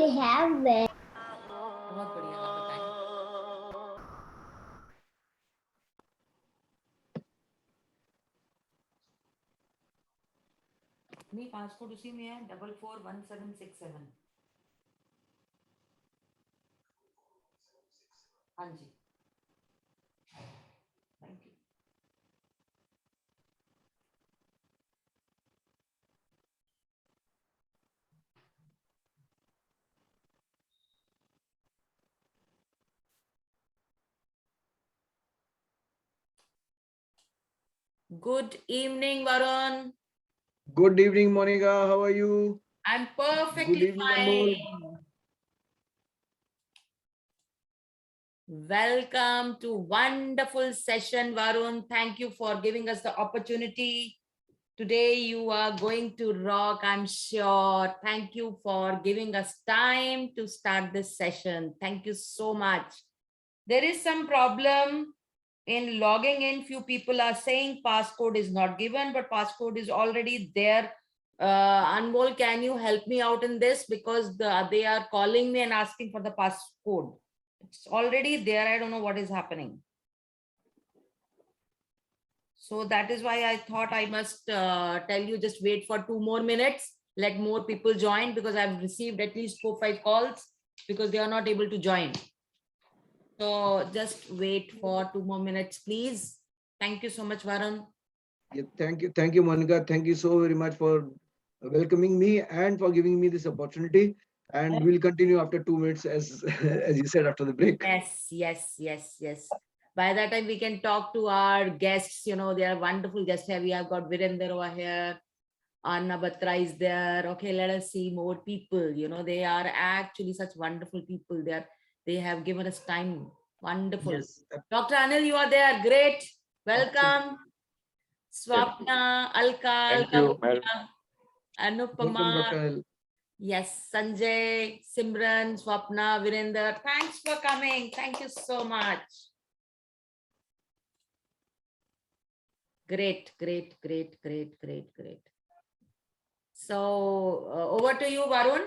They have where. बहुत बढ़िया, आप बताएं। नहीं, पासपोर्ट उसी में है 441767। हाँ जी, thank you. Good evening, Varun. Good evening, Monica. How are you? I'm perfectly Good evening, Anmol. fine. Welcome to wonderful session, Varun. Thank you for giving us the opportunity. Today you are going to rock, I'm sure. Thank you for giving us time to start this session. Thank you so much. There is some problem in logging in. Few people are saying passcode is not given, but passcode is already there. Anmol, can you help me out in this? Because they are calling me and asking for the passcode. It's already there. I don't know what is happening. So that is why I thought I must tell you, just wait for 2 more minutes. Let more people join, because I've received at least 4-5 calls because they are not able to join. So just wait for 2 more minutes, please. Thank you so much, Varun. Yeah, thank you, Monica. Thank you so very much for welcoming me and for giving me this opportunity. And we'll continue after 2 minutes, as as you said, after the break. Yes. By that time, we can talk to our guests. You know, they are wonderful guests here. We have got Virender over here. Anna Batra is there. Okay, let us see more people. You know, they are actually such wonderful people. They have given us time. Wonderful. Yes. Dr. Anil, you are there. Great. Welcome. Swapna, Alka, Thank you, Gupta, Welcome, Anupama. Dr. Anil. Yes, Sanjay, Simran, Swapna, Virender. Thanks for coming. Thank you so much. Great. So over to you, Varun.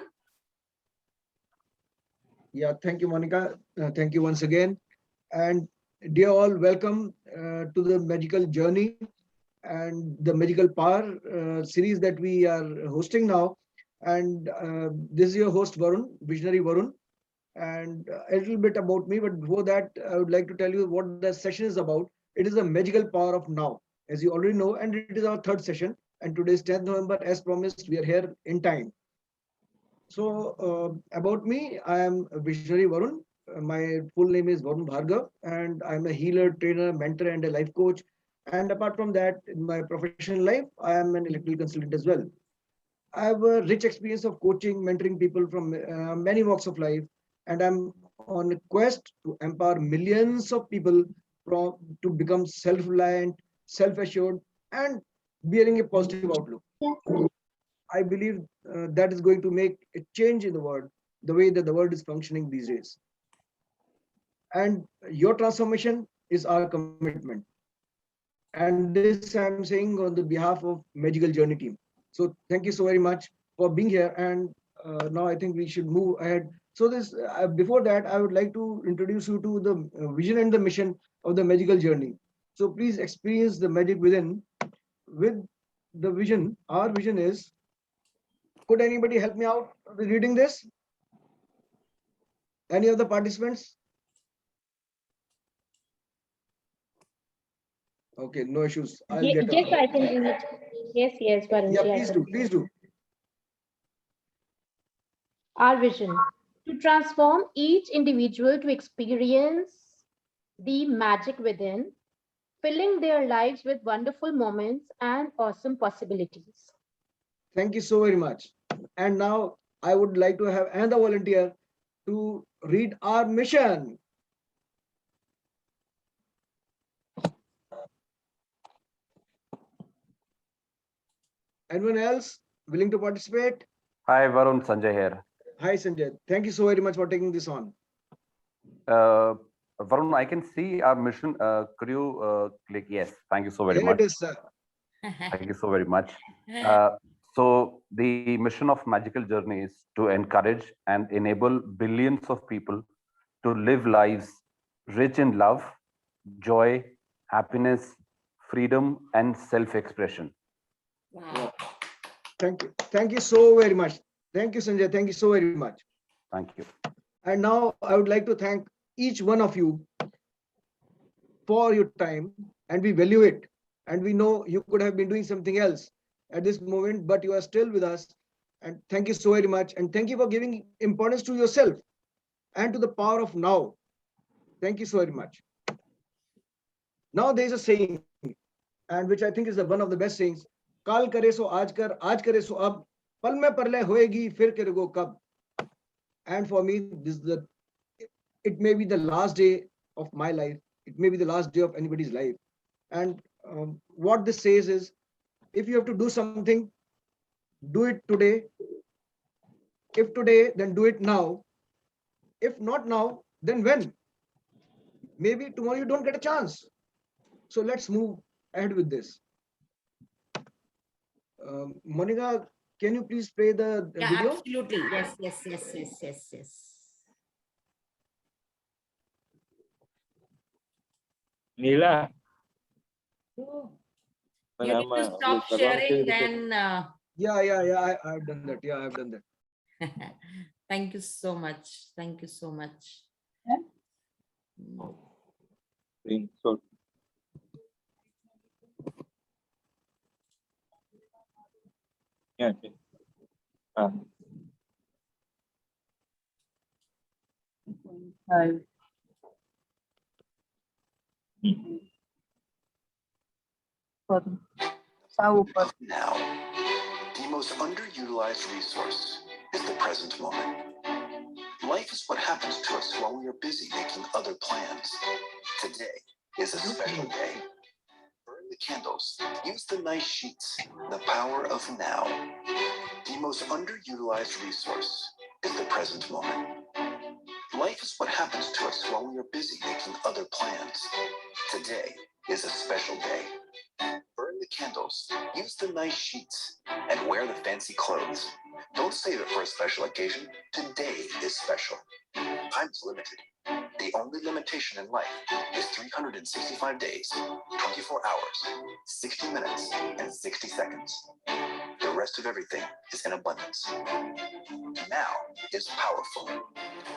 Yeah, thank you, Monica. Thank you once again. And dear all, welcome to the magical journey and the magical power series that we are hosting now. And this is your host, Varun, Visionary Varun. And a little bit about me, but before that, I would like to tell you what the session is about. It is the magical power of now, as you already know, and it is our third session. And today is 10th November. As promised, we are here in time. So about me, I am Visionary Varun. My full name is Varun Bhargav, and I'm a healer, trainer, mentor, and a life coach. And apart from that, in my professional life, I am an electrical consultant as well. I have a rich experience of coaching, mentoring people from many walks of life, and I'm on a quest to empower millions of people to become self-reliant, self-assured, and bearing a positive outlook. I believe that is going to make a change in the world, the way that the world is functioning these days. And your transformation is our commitment. And this I'm saying on the behalf of Magical Journey team. So thank you so very much for being here. And now I think we should move ahead. So before that, I would like to introduce you to the vision and the mission of the Magical Journey. So please experience the magic within. With the vision, our vision is, could anybody help me out with reading this? Any of the participants? Okay, no issues. I'll get Yes, I can read. Yes, Varun. Yeah, please do. Our vision to transform each individual to experience the magic within, filling their lives with wonderful moments and awesome possibilities. Thank you so very much. And now I would like to have another volunteer to read our mission. Anyone else willing to participate? Hi, Varun, Sanjay here. Hi, Sanjay. Thank you so very much for taking this on. Varun, I can see our mission. Could you click yes? Thank you so very Here much. it is, sir. Thank you so very much. Uh, So the mission of Magical Journey is to encourage and enable billions of people to live lives rich in love, joy, happiness, freedom, and self-expression. Wow. Thank you. Thank you so very much. Thank you, Sanjay. Thank you so very much. Thank you. And now I would like to thank each one of you for your time, and we value it. And we know you could have been doing something else at this moment, but you are still with us. And thank you so very much. And thank you for giving importance to yourself and to the power of now. Thank you so very much. Now there is a saying, and which I think is one of the best sayings. काल करे सो आज करे सो अब, पल में परलय होएगी, फिर करेगो कब. And for me, it may be the last day of my life. It may be the last day of anybody's life. And what this says is, if you have to do something, do it today. If today, then do it now. If not now, then when? Maybe tomorrow you don't get a chance. So let's move ahead with this. Monica, can you please play the Yeah, video? absolutely. Yes. Nila. You need to stop sharing then. Yeah, I've done that. Yeah, I've done that. Thank you so much. Thank you so much. So, yeah. Okay. Now, the most underutilized resource is the present moment. Life is what happens to us while we are busy making other plans. Today is a special day. Burn the candles, use the nice sheets, the power of now. The most underutilized resource is the present moment. Life is what happens to us while we are busy making other plans. Today is a special day. Burn the candles, use the nice sheets, and wear the fancy clothes. Don't save it for a special occasion. Today is special. Time is limited. The only limitation in life is 365 days, 24 hours, 60 minutes, and 60 seconds. The rest of everything is in abundance. Now is powerful.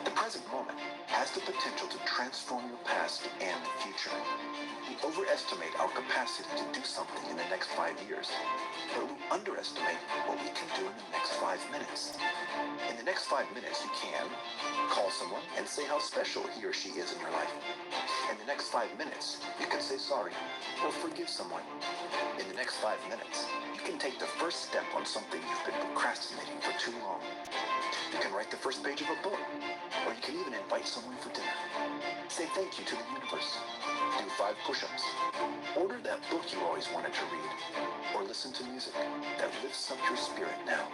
The present moment has the potential to transform your past and future. We overestimate our capacity to do something in the next 5 years, but we underestimate what we can do in the next 5 minutes. In the next 5 minutes, you can call someone and say how special he or she is in your life. In the next 5 minutes, you can say sorry or forgive someone. In the next 5 minutes, you can take the first step on something you've been procrastinating for too long. You can write the first page of a book, or you can even invite someone for dinner. Say thank you to the universe. Do 5 push-ups. Order that book you always wanted to read, or listen to music that lifts up your spirit now.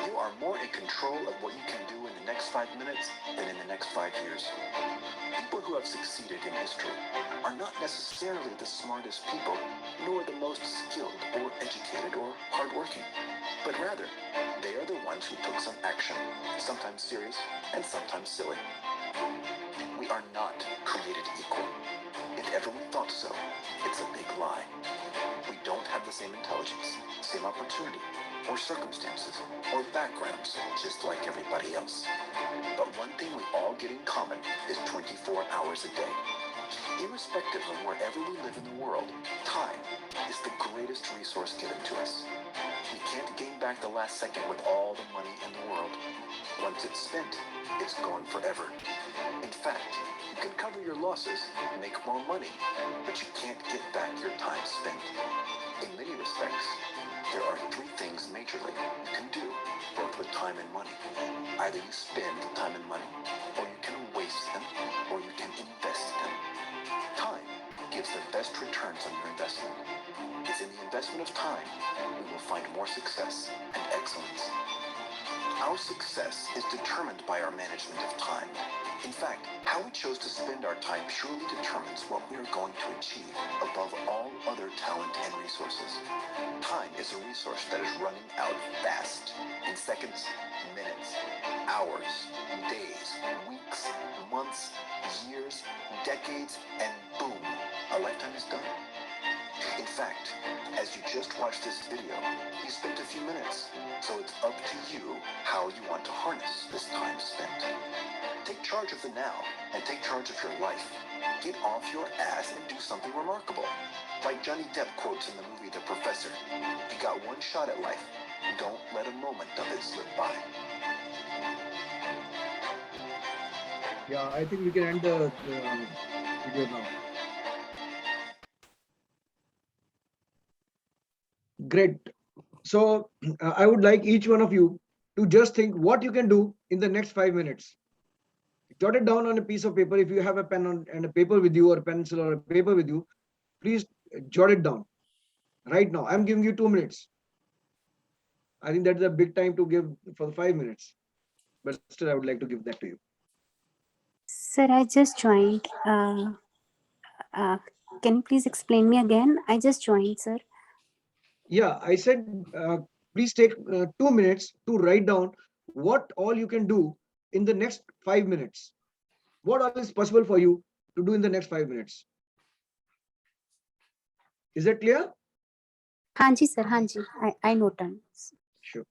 You are more in control of what you can do in the next 5 minutes than in the next 5 years. People who have succeeded in history are not necessarily the smartest people, nor the most skilled or educated or hardworking, but rather, they are the ones who took some action, sometimes serious and sometimes silly. We are not created equal. If ever we thought so, it's a big lie. We don't have the same intelligence, same opportunity, or circumstances, or backgrounds, just like everybody else. But one thing we all get in common is 24 hours a day. Irrespective of wherever we live in the world, time is the greatest resource given to us. We can't gain back the last second with all the money in the world. Once it's spent, it's gone forever. In fact, you can cover your losses and make more money, but you can't get back your time spent. In many respects, there are 3 things majorly you can do, both with time and money. Either you spend time and money, or you can waste them, or you can invest them. Time gives the best returns on your investment. It's in the investment of time we will find more success and excellence. Our success is determined by our management of time. In fact, how we chose to spend our time purely determines what we are going to achieve above all other talent and resources. Time is a resource that is running out fast. In seconds, minutes, hours, days, weeks, months, years, decades, and boom, our lifetime is done. In fact, as you just watched this video, you spent a few minutes, so it's up to you how you want to harness this time spent. Take charge of the now and take charge of your life. Get off your ass and do something remarkable. Like Johnny Depp quotes in the movie The Professor, you got one shot at life. Don't let a moment of it slip by. Yeah, I think we can end the video now. Great. So I would like each one of you to just think what you can do in the next 5 minutes. Jot it down on a piece of paper. If you have a pen and a paper with you, or a pencil or a paper with you, please jot it down right now. I'm giving you 2 minutes. I think that's a big time to give for the 5 minutes, but still I would like to give that to you. Sir, I just joined. Can you please explain me again? I just joined, sir. Yeah, I said, please take 2 minutes to write down what all you can do in the next 5 minutes. What all is possible for you to do in the next 5 minutes? Is that clear? Hanji, sir. Hanji. I noted. Sure.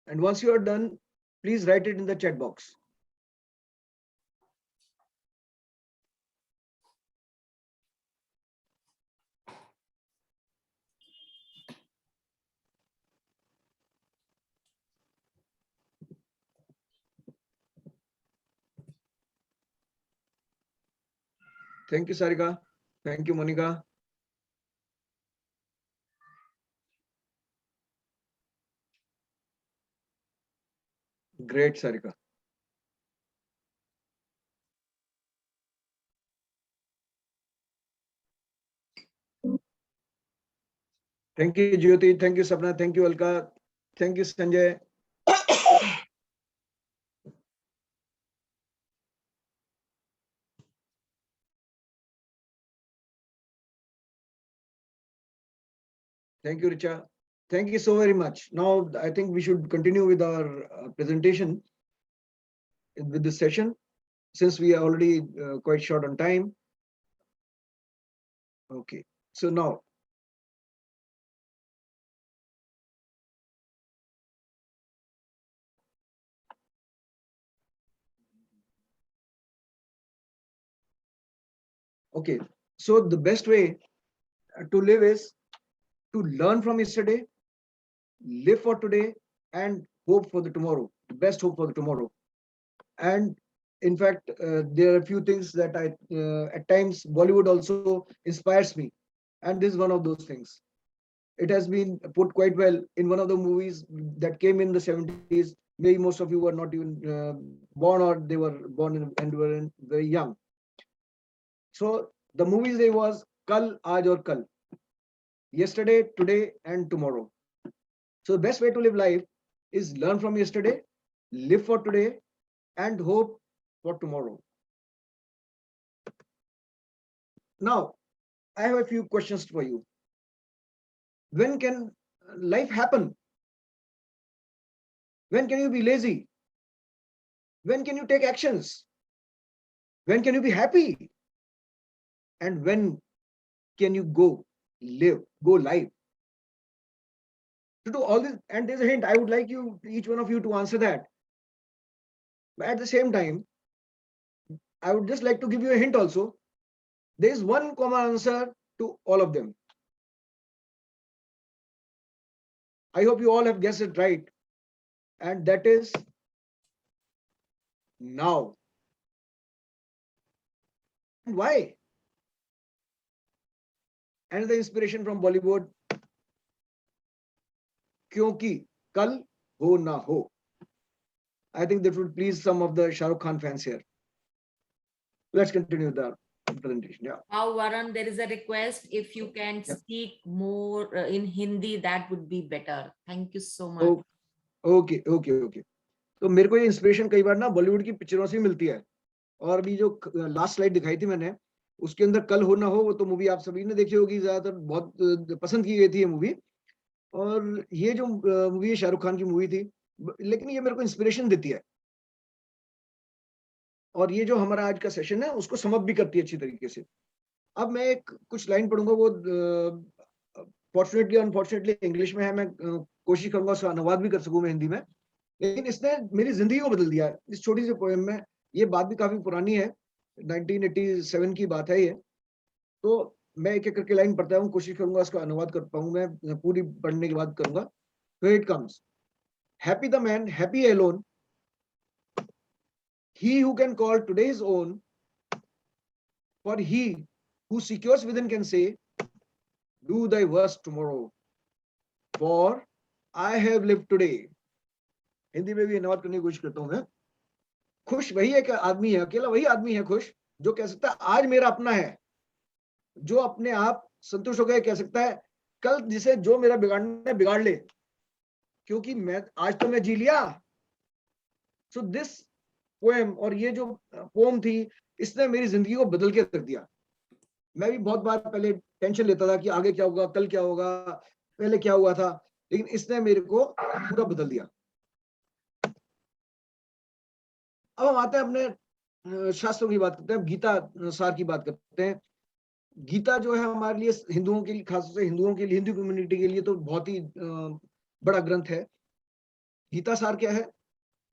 And once you are done, please write it in the chat box. Thank you, Sarika. Thank you, Monica. Great, Sarika. Thank you, Jyoti. Thank you, Sapna. Thank you, Alka. Thank you, Sanjay. Thank you, Richa. Thank you so very much. Now, I think we should continue with our presentation with this session, since we are already quite short on time. Okay, so now, okay, so the best way to live is to learn from yesterday, live for today, and hope for the tomorrow, the best hope for the tomorrow. And in fact, there are a few things that at times Bollywood also inspires me, and this is one of those things. It has been put quite well in one of the movies that came in the 70s. Maybe most of you were not even born, or they were born and were very young. So the movie's name was Kal, Aaj aur Kal. Yesterday, today, and tomorrow. So the best way to live life is learn from yesterday, live for today, and hope for tomorrow. Now, I have a few questions for you. When can life happen? When can you be lazy? When can you take actions? When can you be happy? And when can you go live? To do all this, and there's a hint, I would like you, each one of you, to answer that. But at the same time, I would just like to give you a hint also. There is one common answer to all of them. I hope you all have guessed it right. And that is now. Why? Another inspiration from Bollywood. क्योंकि कल हो ना हो. I think that would please some of the Shah Rukh Khan fans here. Let's continue the presentation. Yeah. Now, Varun, there is a request. If you can Yeah. speak more in Hindi, that would be better. Thank you so much. Oh, okay, okay, okay. तो मेरे को ये inspiration कई बार ना बॉलीवुड की पिक्चरों से मिलती है. और अभी जो लास्ट स्लाइड दिखाई थी मैंने, उसके अंदर कल हो ना हो, वो तो मूवी आप सभी ने देखी होगी, ज्यादातर बहुत पसंद की गई थी ये मूवी. और ये जो मूवी है शाहरुख खान की मूवी थी, लेकिन ये मेरे को इंस्पिरेशन देती है. और ये जो हमारा आज का सेशन है उसको समअप भी करती है अच्छी तरीके से. अब मैं एक कुछ लाइन पढ़ूंगा, वो फॉर्चुनेटली अनफॉर्चुनेटली इंग्लिश में है. मैं कोशिश करूंगा उसका अनुवाद भी कर सकूं मैं हिंदी में, लेकिन इसने मेरी जिंदगी को बदल दिया है इस छोटी सी पोएम में. ये बात भी काफी पुरानी है, 1987 की बात है ये. तो मैं एक एक करके लाइन पढ़ता हूँ, कोशिश करूंगा उसका अनुवाद कर पाऊँ. मैं पूरी पढ़ने के बाद करूंगा. Here it comes. Happy the man, happy alone, he who can call today his own, for he who secures within can say, do thy worst tomorrow, for I have lived today. Hindi में भी अनुवाद करने की कोशिश करता हूँ मैं. खुश वही एक आदमी है, अकेला वही आदमी है खुश, जो कह सकता है आज मेरा अपना है, जो अपने आप संतुष्ट हो गए कह सकता है कल जिसे जो मेरा बिगाड़ना है बिगाड़ ले, क्योंकि मैं आज तो मैं जी लिया. सो दिस पोएम, और ये जो पोएम थी, इसने मेरी जिंदगी को बदल के रख दिया. मैं भी बहुत बार पहले टेंशन लेता था कि आगे क्या होगा, कल क्या होगा, पहले क्या हुआ था, लेकिन इसने मेरे को पूरा बदल दिया. अब हम आते हैं अपने शास्त्रों की बात करते हैं, गीता सार की बात करते हैं. गीता जो है हमारे लिए हिंदुओं के लिए, खासतौर से हिंदुओं के लिए, हिंदू कम्युनिटी के लिए तो बहुत ही बड़ा ग्रंथ है. गीता सार क्या है?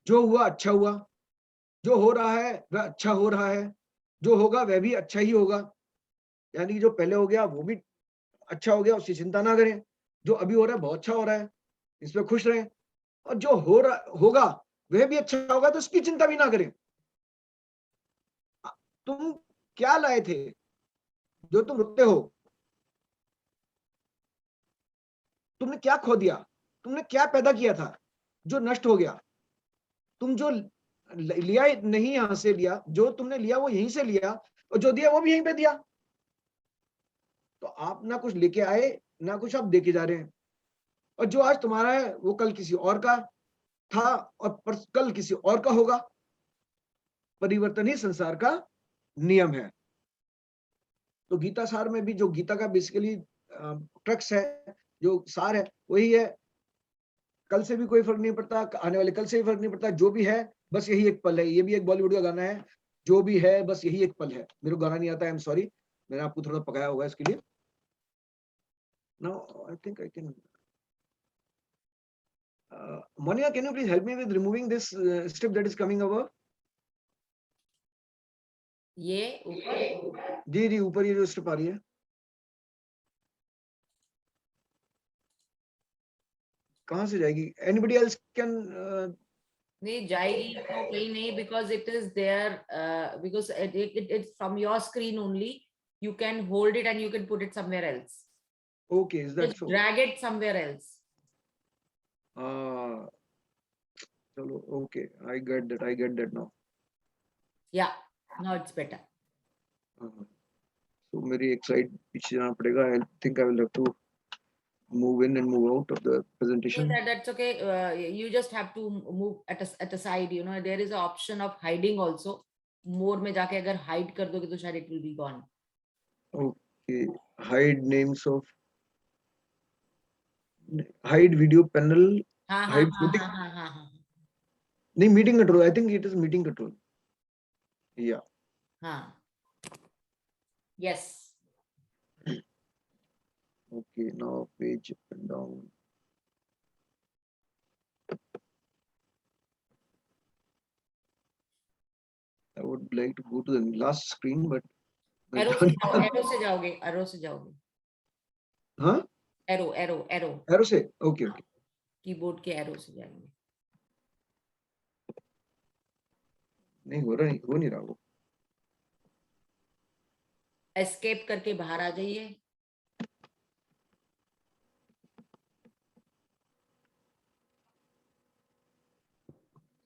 जो हुआ अच्छा हुआ, जो हो रहा है वह अच्छा हो रहा है, जो होगा वह भी अच्छा ही होगा. यानी कि जो पहले हो गया वो भी अच्छा हो गया, उसकी चिंता ना करें. जो अभी हो रहा है बहुत अच्छा हो रहा है, इस पर खुश रहें. और जो हो रहा होगा वह भी अच्छा होगा, तो उसकी चिंता भी ना करें. तुम क्या लाए थे जो तुम रुकते हो? तुमने क्या खो दिया? तुमने क्या पैदा किया था जो नष्ट हो गया? तुम जो लिया नहीं यहां से लिया, जो तुमने लिया वो यहीं से लिया, और जो दिया वो भी यहीं पे दिया. तो आप ना कुछ लेके आए, ना कुछ आप देके जा रहे हैं. और जो आज तुम्हारा है वो कल किसी और का था, और कल किसी और का होगा. परिवर्तन ही संसार का नियम है. तो गीता सार में भी जो गीता का बेसिकली ट्रक्स है, जो सार है वही है. कल से भी कोई फर्क नहीं पड़ता, आने वाले कल से भी फर्क नहीं पड़ता, जो भी है बस यही एक पल है. ये भी एक बॉलीवुड का गाना है, जो भी है बस यही एक पल है. मेरे को गाना नहीं आता, आई एम सॉरी, मैंने आपको थोड़ा पकाया होगा इसके लिए. Now I think I can. Monica, can you please help me with removing this strip that is coming over? ये ऊपर जी जी, ऊपर ये जो स्ट्रिप आ रही है, कहाँ से जाएगी? Anybody else can नहीं जाएगी तो कहीं नहीं, because it is there, because it's from your screen only. You can hold it and you can put it somewhere else. okay, is that Just so? drag it somewhere else. चलो, okay, I get that now. Yeah, now it's better. So मेरी एक slide पीछे जाना पड़ेगा. I think I will have to move in and move out of the presentation. That's okay. You just have to move at a side. You know, there is an option of hiding also. More में जाके अगर hide कर दोगे तो शायद it will be gone. Okay, hide names of, hide video panel, हाँ हाँ hide हाँ footing. हाँ हाँ हाँ नहीं, meeting control. I think it is meeting control. Yeah. हाँ. Yes. Okay, now page up and down. I would like to go to the last screen, but Arrow से जाओगे. हाँ? Arrow. Arrow से? Okay, okay. कीबोर्ड के arrows हो जाएंगे। नहीं हो रहा, नहीं हो नहीं रहा वो। एस्केप करके बाहर आ जाइए।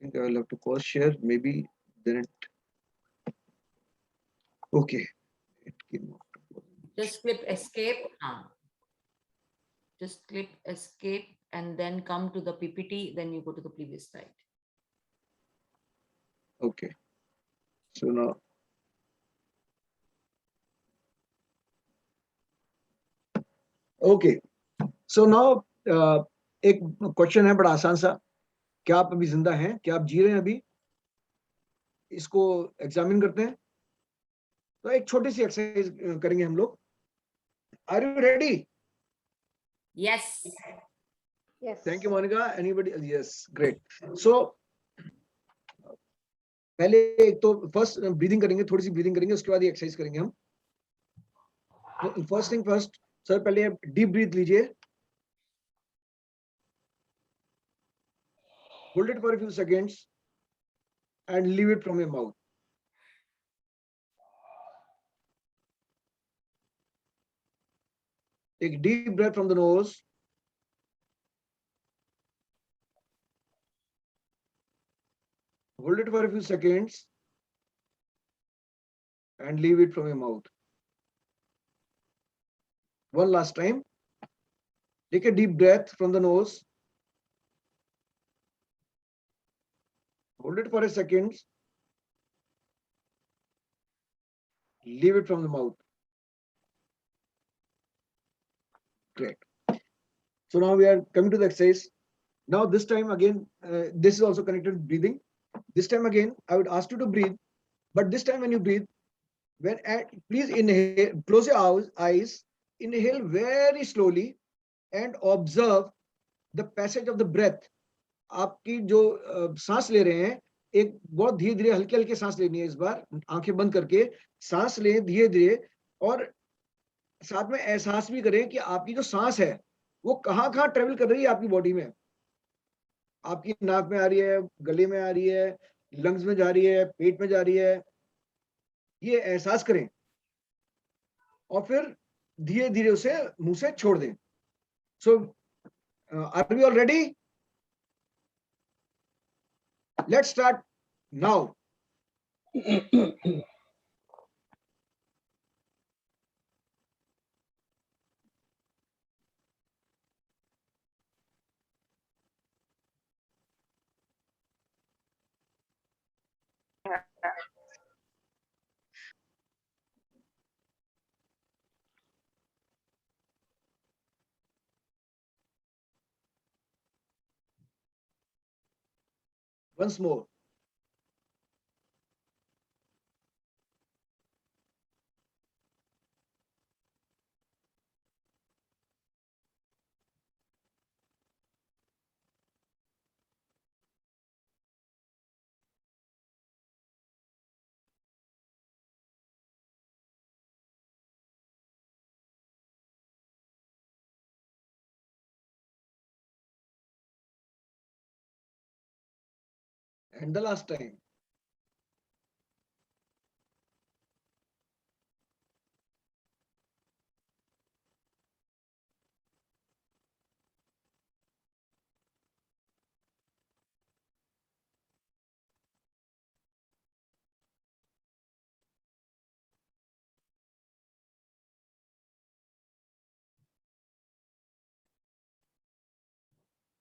I think I will have to pause share. Maybe then it. Okay. It came out. Just click escape. Just click escape and then come to the PPT. Then you go to the previous slide. Okay. So now. Okay. So now एक question है बड़ा आसान सा, क्या आप अभी जिंदा हैं, क्या आप जी रहे हैं अभी? इसको एग्जामिन करते हैं। तो एक छोटी सी एक्सरसाइज करेंगे हम लोग। Are you ready? Yes. Yes. Thank you Monika. Anybody? Yes, great. So पहले एक तो फर्स्ट ब्रीदिंग करेंगे, थोड़ी सी ब्रीदिंग करेंगे, उसके बाद ये एक्सरसाइज करेंगे हम। फर्स्ट थिंग फर्स्ट, सर पहले डीप ब्रीथ लीजिए, hold it for a few seconds and leave it from your mouth. Take deep breath from the nose. Hold it for a few seconds and leave it from your mouth. One last time. Take a deep breath from the nose. Hold it for a second. Leave it from the mouth. Great. So now we are coming to the exercise. Now this time again, this is also connected with breathing. This time again, I would ask you to breathe. But this time when you breathe, please inhale, close your eyes, inhale very slowly and observe the passage of the breath. आपकी जो सांस ले रहे हैं, एक बहुत धीरे धीरे हल्के हल्के सांस लेनी है। इस बार आंखें बंद करके सांस लें धीरे धीरे, और साथ में एहसास भी करें कि आपकी जो सांस है वो कहाँ कहाँ ट्रेवल कर रही है आपकी बॉडी में। आपकी नाक में आ रही है, गले में आ रही है, लंग्स में जा रही है, पेट में जा रही है, ये एहसास करें और फिर धीरे धीरे उसे मुंह से छोड़ दें। So are we all ready? Let's start now. Once more. And the last time.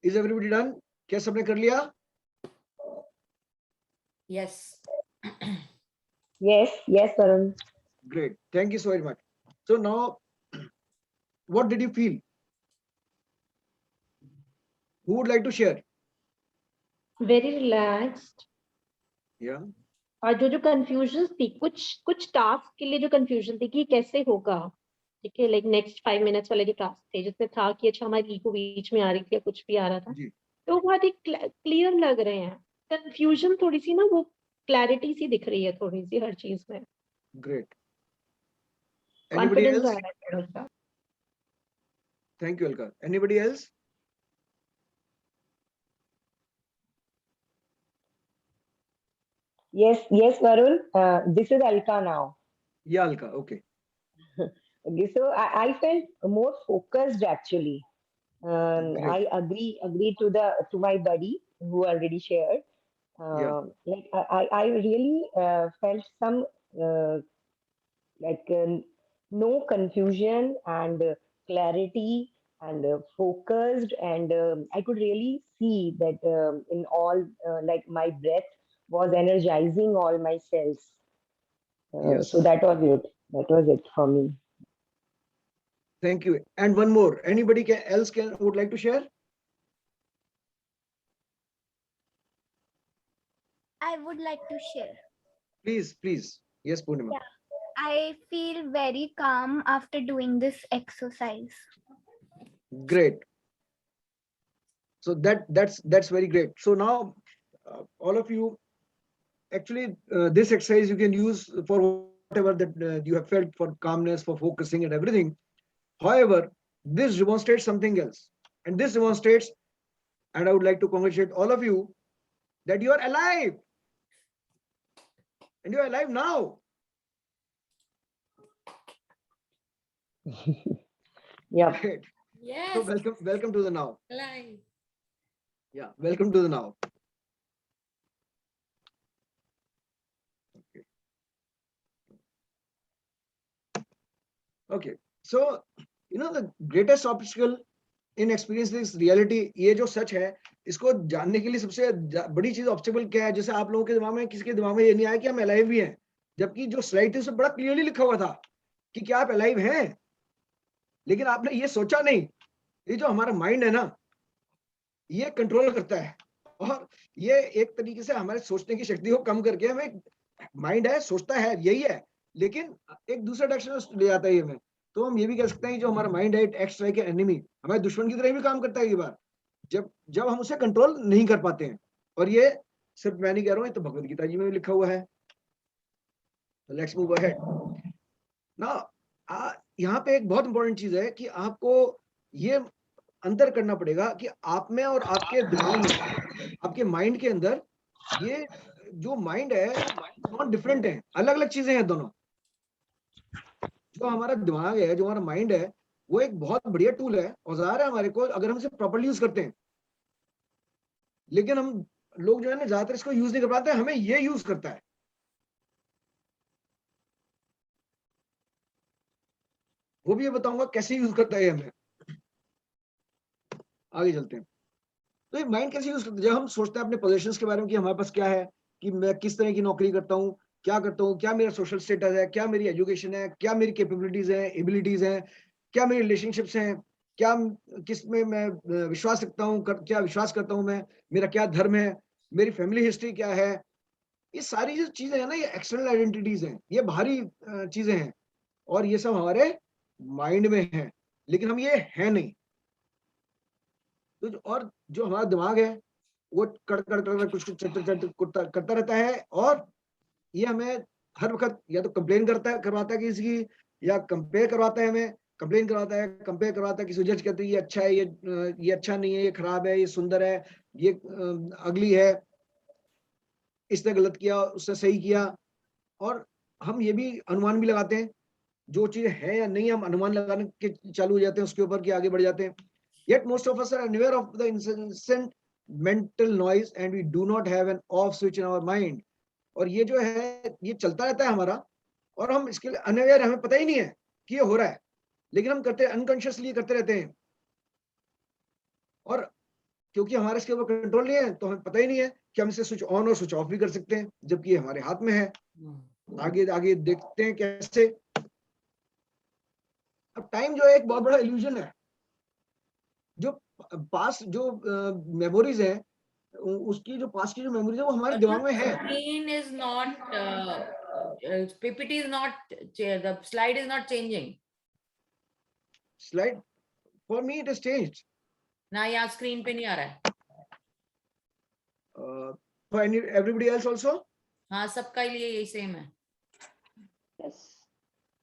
Is everybody done? क्या सबने कर लिया? Yes. Yes, Varun. Great. Thank you so very much. So now, what did you feel? Who would like to share? Very relaxed. Yeah. और जो confusion थी, कुछ task के लिए जो कंफ्यूजन थी कि कैसे होगा, ठीक है, लाइक नेक्स्ट 5 मिनट्स वाले जो टास्क थे जिसमें था कि अच्छा हमारी ईगो बीच में आ रही थी या कुछ भी आ रहा था, तो बहुत ही क्लियर लग रहे हैं। कंफ्यूजन थोड़ी सी ना, वो क्लैरिटी सी दिख रही है थोड़ी सी हर चीज में। Great. Anybody कॉन्फिडेंस आ else? रहा है थोड़ा सा। Thank you, Alka. Anybody else? Yes, Varun. This is Alka now. Yeah, Alka. Okay. Okay, so I felt more focused actually. Great. I agree to my buddy who already shared. Yeah. Like I really felt some uh, like no confusion and clarity and focused, and I could really see that in all like my breath was energizing all my cells. So Yes. that was it. That was it for me. Thank you. And one more. Anybody else would like to share? I would like to share. Please, please. Yes, Purnima. Yeah. I feel very calm after doing this exercise. Great. So that's very great. So now, all of you, actually, this exercise you can use for whatever that you have felt, for calmness, for focusing, and everything. However, this demonstrates something else, and this demonstrates, and I would like to congratulate all of you that you are alive, and you are alive now. Yeah. Great. So Yes, welcome to the now. alive. Yeah, welcome to the now. Okay. Okay. So the greatest obstacle in experiencing this reality, ये जो सच है, इसको जानने के लिए सबसे बड़ी चीज ऑब्स्टेकल क्या है? जैसे आप लोगों के दिमाग में, किसी के दिमाग में ये नहीं आया कि हम अलाइव भी हैं, जबकि जो स्लाइड थी उसमें बड़ा क्लियरली लिखा हुआ था कि क्या आप अलाइव हैं, लेकिन आपने ये सोचा नहीं। ये जो हमारा माइंड है ना, ये कंट्रोल करता है, और ये एक तरीके से हमारे सोचने की शक्ति को कम करके हमें, माइंड है सोचता है यही है, लेकिन एक दूसरे डायरेक्शन में ले जाता है ये हमें। तो हम ये भी कह सकते हैं जो हमारा माइंड है, it acts like an enemy, हमारे दुश्मन की तरह भी काम करता है कई बार, जब हम उसे कंट्रोल नहीं कर पाते हैं। और ये सिर्फ मैं नहीं कह रहा हूँ, ये तो भगवद गीता जी में भी लिखा हुआ है। लेट्स मूव अहेड ना। यहाँ पे एक बहुत इंपॉर्टेंट चीज है कि आपको ये अंतर करना पड़ेगा कि आप में और आपके दिमाग में, आपके माइंड के अंदर, ये जो माइंड है नॉट डिफरेंट है, अलग अलग चीजें हैं दोनों। जो हमारा दिमाग है, जो हमारा माइंड है, वो एक बहुत बढ़िया टूल है, औजार है हमारे को, अगर हम इसे प्रॉपर्ली यूज करते हैं। लेकिन हम लोग जो है ना, ज्यादातर इसको यूज नहीं कर पाते, हमें ये यूज करता है। वो भी ये बताऊंगा कैसे यूज करता है हमें। आगे चलते हैं। तो ये माइंड कैसे यूज करता है? जब हम सोचते हैं अपने पोजीशंस के बारे में कि हमारे पास क्या है, कि मैं किस तरह की नौकरी करता हूँ, क्या करता हूँ, क्या मेरा सोशल स्टेटस है, क्या मेरी एजुकेशन है, क्या मेरी कैपेबिलिटीज है, एबिलिटीज हैं, क्या मेरी रिलेशनशिप्स हैं, क्या किस में मैं विश्वास रखता हूँ, क्या विश्वास करता हूँ मैं, मेरा क्या धर्म है, मेरी फैमिली हिस्ट्री क्या है। ये सारी जो चीजें हैं ना, ये एक्सटर्नल आइडेंटिटीज हैं, ये बाहरी चीजें हैं, और ये सब हमारे माइंड में है, लेकिन हम ये है नहीं। तो और जो हमारा दिमाग है, वो कड़ कुछ करता रहता है, और ये हमें हर वक्त या तो कंप्लेन करवाता है किसी की, या कंपेयर करवाता है, हमें कंप्लेन करवाता है, कंपेयर करवाता है, किसी जज कहते हैं ये अच्छा है, ये अच्छा नहीं है, ये खराब है, ये सुंदर है, ये अगली है, इसने गलत किया, उसने सही किया। और हम ये भी अनुमान भी लगाते हैं, जो चीज है या नहीं, हम अनुमान लगाने के चालू हो जाते हैं उसके ऊपर, कि आगे बढ़ जाते हैं। Yet most of us are unaware of the incessant mental noise and we do not have an off switch in our mind. और ये जो है, ये चलता रहता है हमारा, और हम इसके लिए अनअवेयर, हमें पता ही नहीं है कि ये हो रहा है, लेकिन हम करते, अनकॉन्शियसली करते रहते हैं। और क्योंकि हमारे इसके ऊपर कंट्रोल नहीं है, तो हमें पता ही नहीं है कि हम इसे स्विच ऑन और स्विच ऑफ भी कर सकते हैं, जबकि ये हमारे हाथ में है। आगे आगे देखते हैं कैसे। अब टाइम जो है एक बहुत बड़ा इल्यूजन है। जो पास्ट जो मेमोरीज है, उसकी जो पास्ट की जो मेमोरीज है, वो हमारे दिमाग में है। Screen is not, PPT is not, the slide is not changing. Slide, for me it has changed. ना यहाँ स्क्रीन पे नहीं आ रहा है। For everybody else also? हाँ, सबका लिए यही सेम है। Yes.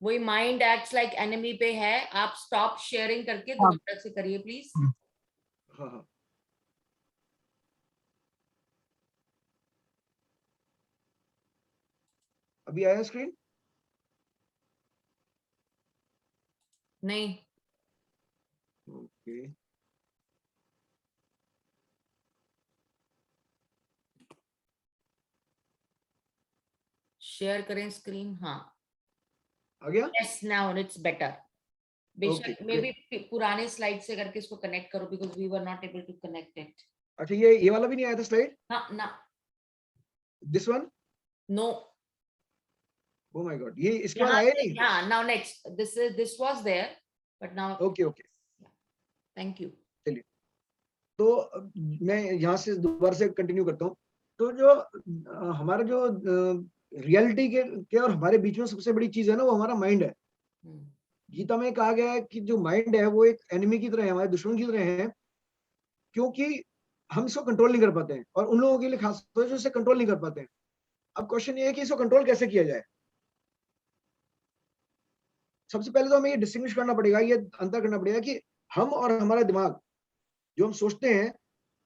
वही माइंड एक्ट्स लाइक एनिमी पे है। आप स्टॉप शेयरिंग करके दोबारा से करिए प्लीज। हाँ। अभी आया स्क्रीन? नहीं, ओके, शेयर करें स्क्रीन। हाँ, आ गया? Yes, now it's better. बेशक Okay, मे बी पुराने स्लाइड से करके इसको कनेक्ट करो, because we were not able to connect it. अच्छा, ये वाला भी नहीं आया था स्लाइड? ना ना, this one? No, oh my God, ये इसके बाद आया नहीं? हाँ, now next, this was there but now, okay okay, thank you. चलिए, तो मैं यहाँ से दोबारा से कंटिन्यू करता हूँ। तो जो हमारा जो रियलिटी के और हमारे बीच में सबसे बड़ी चीज है ना, वो हमारा माइंड है। गीता में कहा गया है कि जो माइंड है वो एक एनिमी की तरह है, हमारे दुश्मन की तरह है, क्योंकि हम इसको कंट्रोल नहीं कर पाते हैं, और उन लोगों के लिए खास तौर से जो इसे कंट्रोल नहीं कर पाते हैं। अब क्वेश्चन ये है कि इसको कंट्रोल कैसे किया जाए। सबसे पहले तो हमें ये डिस्टिंग्विश करना पड़ेगा, ये अंतर करना पड़ेगा कि हम और हमारा दिमाग, जो हम सोचते हैं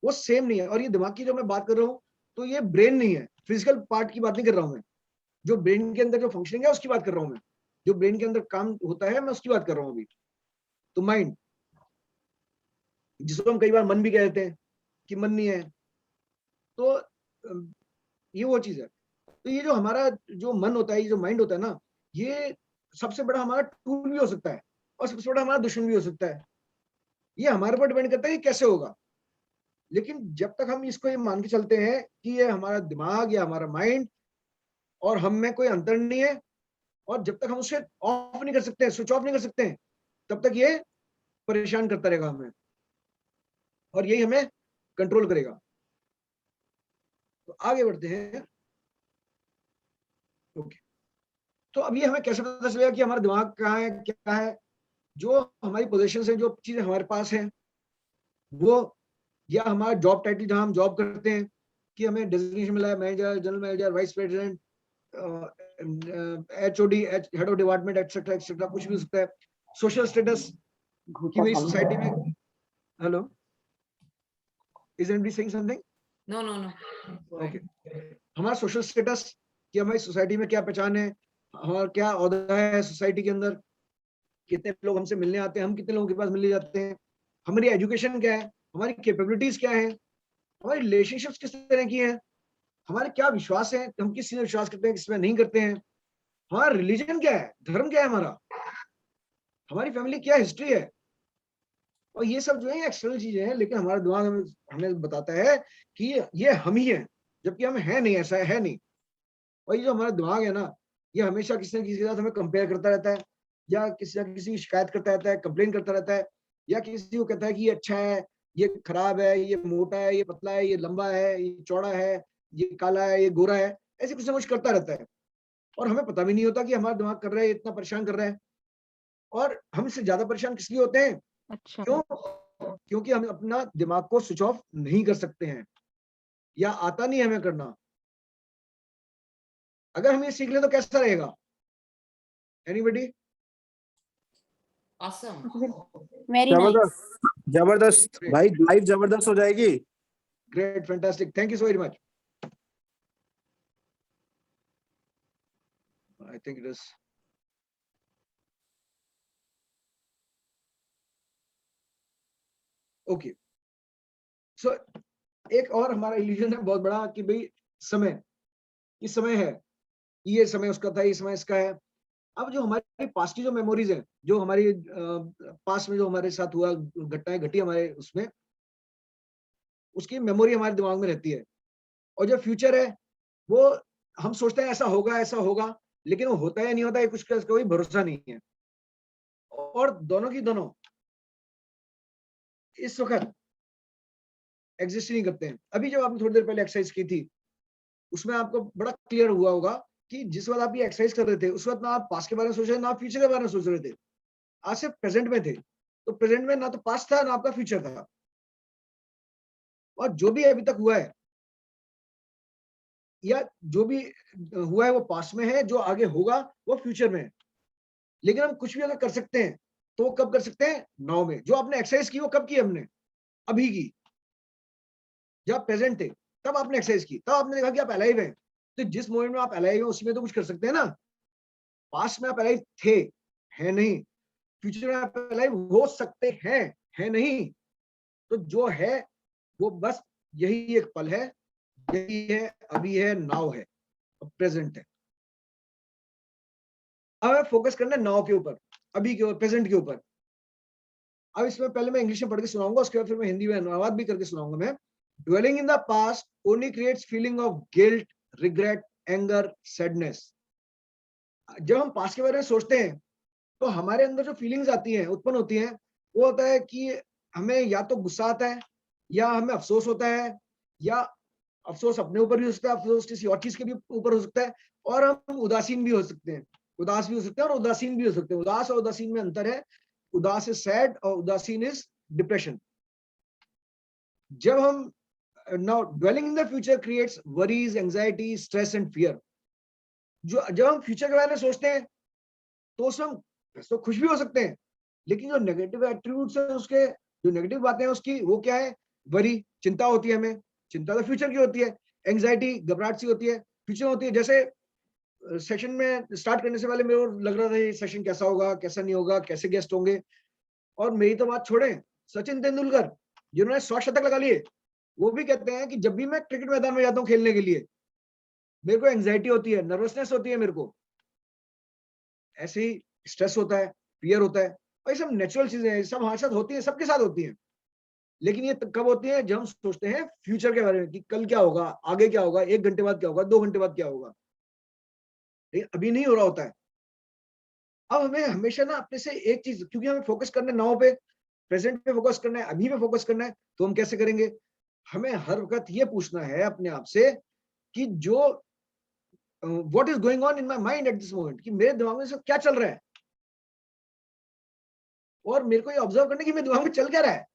वो सेम नहीं है। और ये दिमाग की जो मैं बात कर रहा हूँ, तो ये ब्रेन नहीं है, फिजिकल पार्ट की बात नहीं कर रहा हूँ मैं। जो ब्रेन के अंदर जो फंक्शनिंग है उसकी बात कर रहा हूँ मैं, जो ब्रेन के अंदर काम होता है मैं उसकी बात कर रहा हूँ अभी। तो माइंड, जिसको हम कई बार मन भी कह देते हैं कि मन नहीं है, तो ये वो चीज है। तो ये जो हमारा जो मन होता है, ये जो माइंड होता है ना, ये सबसे बड़ा हमारा टूल भी हो सकता है और सबसे बड़ा हमारा दुश्मन भी हो सकता है। ये हमारे पर डिपेंड करता है कि कैसे होगा। लेकिन जब तक हम इसको ये मान के चलते हैं कि ये हमारा दिमाग या हमारा माइंड और हम में कोई अंतर नहीं है, और जब तक हम उसे ऑफ नहीं कर सकते, स्विच ऑफ नहीं कर सकते, तब तक ये परेशान करता रहेगा हमें और यही हमें कंट्रोल करेगा। तो आगे बढ़ते हैं। ओके, तो अब ये हमें कैसे पता चलेगा कि हमारा दिमाग कहाँ है, क्या है। जो हमारी पोजीशन है, जो चीजें हमारे पास है वो, या हमारा जॉब टाइटल जहां हम जॉब करते हैं, कि हमें डेजिग्नेशन मिला है manager, general manager, vice president, HOD, head of department, etcetera etcetera, कुछ भी हो सकता है। सोशल स्टेटस कि भाई सोसाइटी में, hello, is anybody saying something? No no no, okay, हमारा सोशल स्टेटस कि हमारी सोसाइटी में क्या पहचान है, हमारा क्या ओहदा है सोसाइटी के अंदर, कितने लोग हमसे मिलने आते हैं, हम कितने लोगों के पास मिलने जाते हैं, हमारी एजुकेशन क्या है, हमारी कैपेबिलिटीज क्या है, हमारी रिलेशनशिप्स किस तरह की हैं, हमारे क्या विश्वास है, हम किस चीज में विश्वास करते हैं, किस में नहीं करते हैं, हमारा रिलीजन क्या है, धर्म क्या है हमारा, हमारी फैमिली क्या हिस्ट्री है। और ये सब जो है एक्सटर्नल चीजें हैं, लेकिन हमारा दिमाग हमें बताता है कि ये हम ही हैं, जबकि हम है नहीं, ऐसा है नहीं। और ये जो हमारा दिमाग है ना, ये हमेशा किसी न किसी के साथ हमें कंपेयर करता रहता है, या किसी न किसी की शिकायत करता रहता है, कंप्लेन करता रहता है, या किसी को कहता है कि ये अच्छा है, ये खराब है, ये मोटा है, ये पतला है, ये लंबा है, ये चौड़ा है, ये काला है, ये गोरा है, ऐसे कुछ ना कुछ करता रहता है। और हमें पता भी नहीं होता कि हमारा दिमाग कर रहा है, इतना परेशान कर रहा है। और हम इससे ज्यादा परेशान किस लिए होते हैं? अच्छा, क्यों? क्योंकि हम अपना दिमाग को स्विच ऑफ नहीं कर सकते हैं, या आता नहीं हमें करना। अगर हम ये सीख ले तो कैसा रहेगा? एनीबॉडी? Awesome, very nice. जबरदस्त, जबरदस्त भाई, लाइफ जबरदस्त हो जाएगी। Great, fantastic, thank you so very much. I think it is okay. So एक और हमारा इल्यूजन है बहुत बड़ा कि भाई समय, इस समय है, ये समय उसका था, ये समय इसका है। अब जो हमारी पास्ट की जो मेमोरीज है, जो हमारी पास्ट में जो हमारे साथ हुआ, घटनाएं घटी हमारे उसमें, उसकी मेमोरी हमारे दिमाग में रहती है। और जो फ्यूचर है वो हम सोचते हैं ऐसा होगा, ऐसा होगा, लेकिन वो होता है या नहीं होता है कुछ का कोई भरोसा नहीं है। और दोनों की दोनों इस वक्त एग्जिस्ट नहीं करते हैं। अभी जब आपने थोड़ी देर पहले एक्सरसाइज की थी, उसमें आपको बड़ा क्लियर हुआ होगा कि जिस वक्त आप ये एक्सरसाइज कर रहे थे, उस वक्त ना आप पास्ट के बारे में सोच रहे थे, ना आप फ्यूचर के बारे में सोच रहे थे, आज सिर्फ प्रेजेंट में थे। तो प्रेजेंट में ना तो पास्ट था, ना आपका फ्यूचर था। और जो भी अभी तक हुआ है, या जो भी हुआ है वो पास्ट में है, जो आगे होगा वो फ्यूचर में है। लेकिन हम कुछ भी अगर कर सकते हैं तो कब कर सकते हैं? नाउ में। जो आपने एक्सरसाइज की वो कब की? हमने अभी की। जब आप प्रेजेंट थे तब आपने एक्सरसाइज की, तब आपने देखा कि आप अलाइव हैं, तो जिस मोमेंट में आप अलाइव हो उसी में तो कुछ कर सकते हैं ना। पास्ट में आप अलाइव थे, है नहीं, फ्यूचर में आप अलाइव हो सकते हैं, है नहीं। तो जो है वो बस यही एक पल है, यही है, अभी है, नाउ है, प्रेजेंट है। अब हमें फोकस करना है नाउ के ऊपर, अभी के ऊपर, प्रेजेंट के ऊपर। अब इसमें पहले मैं इंग्लिश में पढ़ के सुनाऊंगा, उसके बाद फिर मैं हिंदी में अनुवाद भी करके सुनाऊंगा। मैं dwelling in the past only creates feeling of guilt, regret, anger, sadness. जब हम पास्ट के बारे में सोचते हैं तो हमारे अंदर जो फीलिंग्स आती हैं, उत्पन्न होती हैं, वो होता है कि हमें या तो गुस्सा आता है, या हमें अफसोस होता है, या अफसोस अपने ऊपर भी हो सकता है, अफसोस किसी और चीज के भी ऊपर हो सकता है, और हम उदासीन भी हो सकते हैं, उदास भी हो सकते हैं और उदासीन भी हो सकते हैं। उदास और उदासीन में अंतर है। उदास इज सैड और उदासीन इज डिप्रेशन। जब हम now dwelling in the future creates worries, anxiety, stress and fear. जब हम फ्यूचर के बारे में सोचते हैं तो उसमें हम तो खुश भी हो सकते हैं, लेकिन जो नेगेटिव एट्रीब्यूट्स है उसके, जो नेगेटिव बातें हैं उसकी, वो क्या है? वरी, चिंता होती है हमें। चिंता तो फ्यूचर की होती है। एंग्जाइटी, घबराहट सी होती है, फ्यूचर होती है। जैसे सेशन में स्टार्ट करने से पहले मेरे को लग रहा था ये सेशन कैसा होगा, कैसा नहीं होगा, कैसे गेस्ट होंगे। और मेरी तो बात छोड़ें, सचिन तेंदुलकर जिन्होंने 100 शतक लगा लिए, वो भी कहते हैं कि जब भी मैं क्रिकेट मैदान में जाता हूँ खेलने के लिए, मेरे को एंजाइटी होती है, नर्वसनेस होती है मेरे को, ऐसे ही स्ट्रेस होता है, फियर होता है। और ये सब नेचुरल चीजें हैं, सब हमारे साथ होती है, सबके साथ होती है। लेकिन ये कब होती है? जब हम सोचते हैं फ्यूचर के बारे में कि कल क्या होगा, आगे क्या होगा, 1 घंटे बाद क्या होगा, 2 घंटे बाद क्या होगा। ये अभी नहीं हो रहा होता है। अब हमें हमेशा ना अपने से एक चीज, क्योंकि हमें फोकस करना है नाउ पे, प्रेजेंट पे फोकस करना है, अभी पे फोकस करना है, तो हम कैसे करेंगे? हमें हर वक्त ये पूछना है अपने आप से कि जो what is going on in my mind at this moment, कि मेरे दिमाग में क्या चल रहा है, और मेरे को ये ऑब्जर्व करना कि मेरे दिमाग में चल क्या रहा है।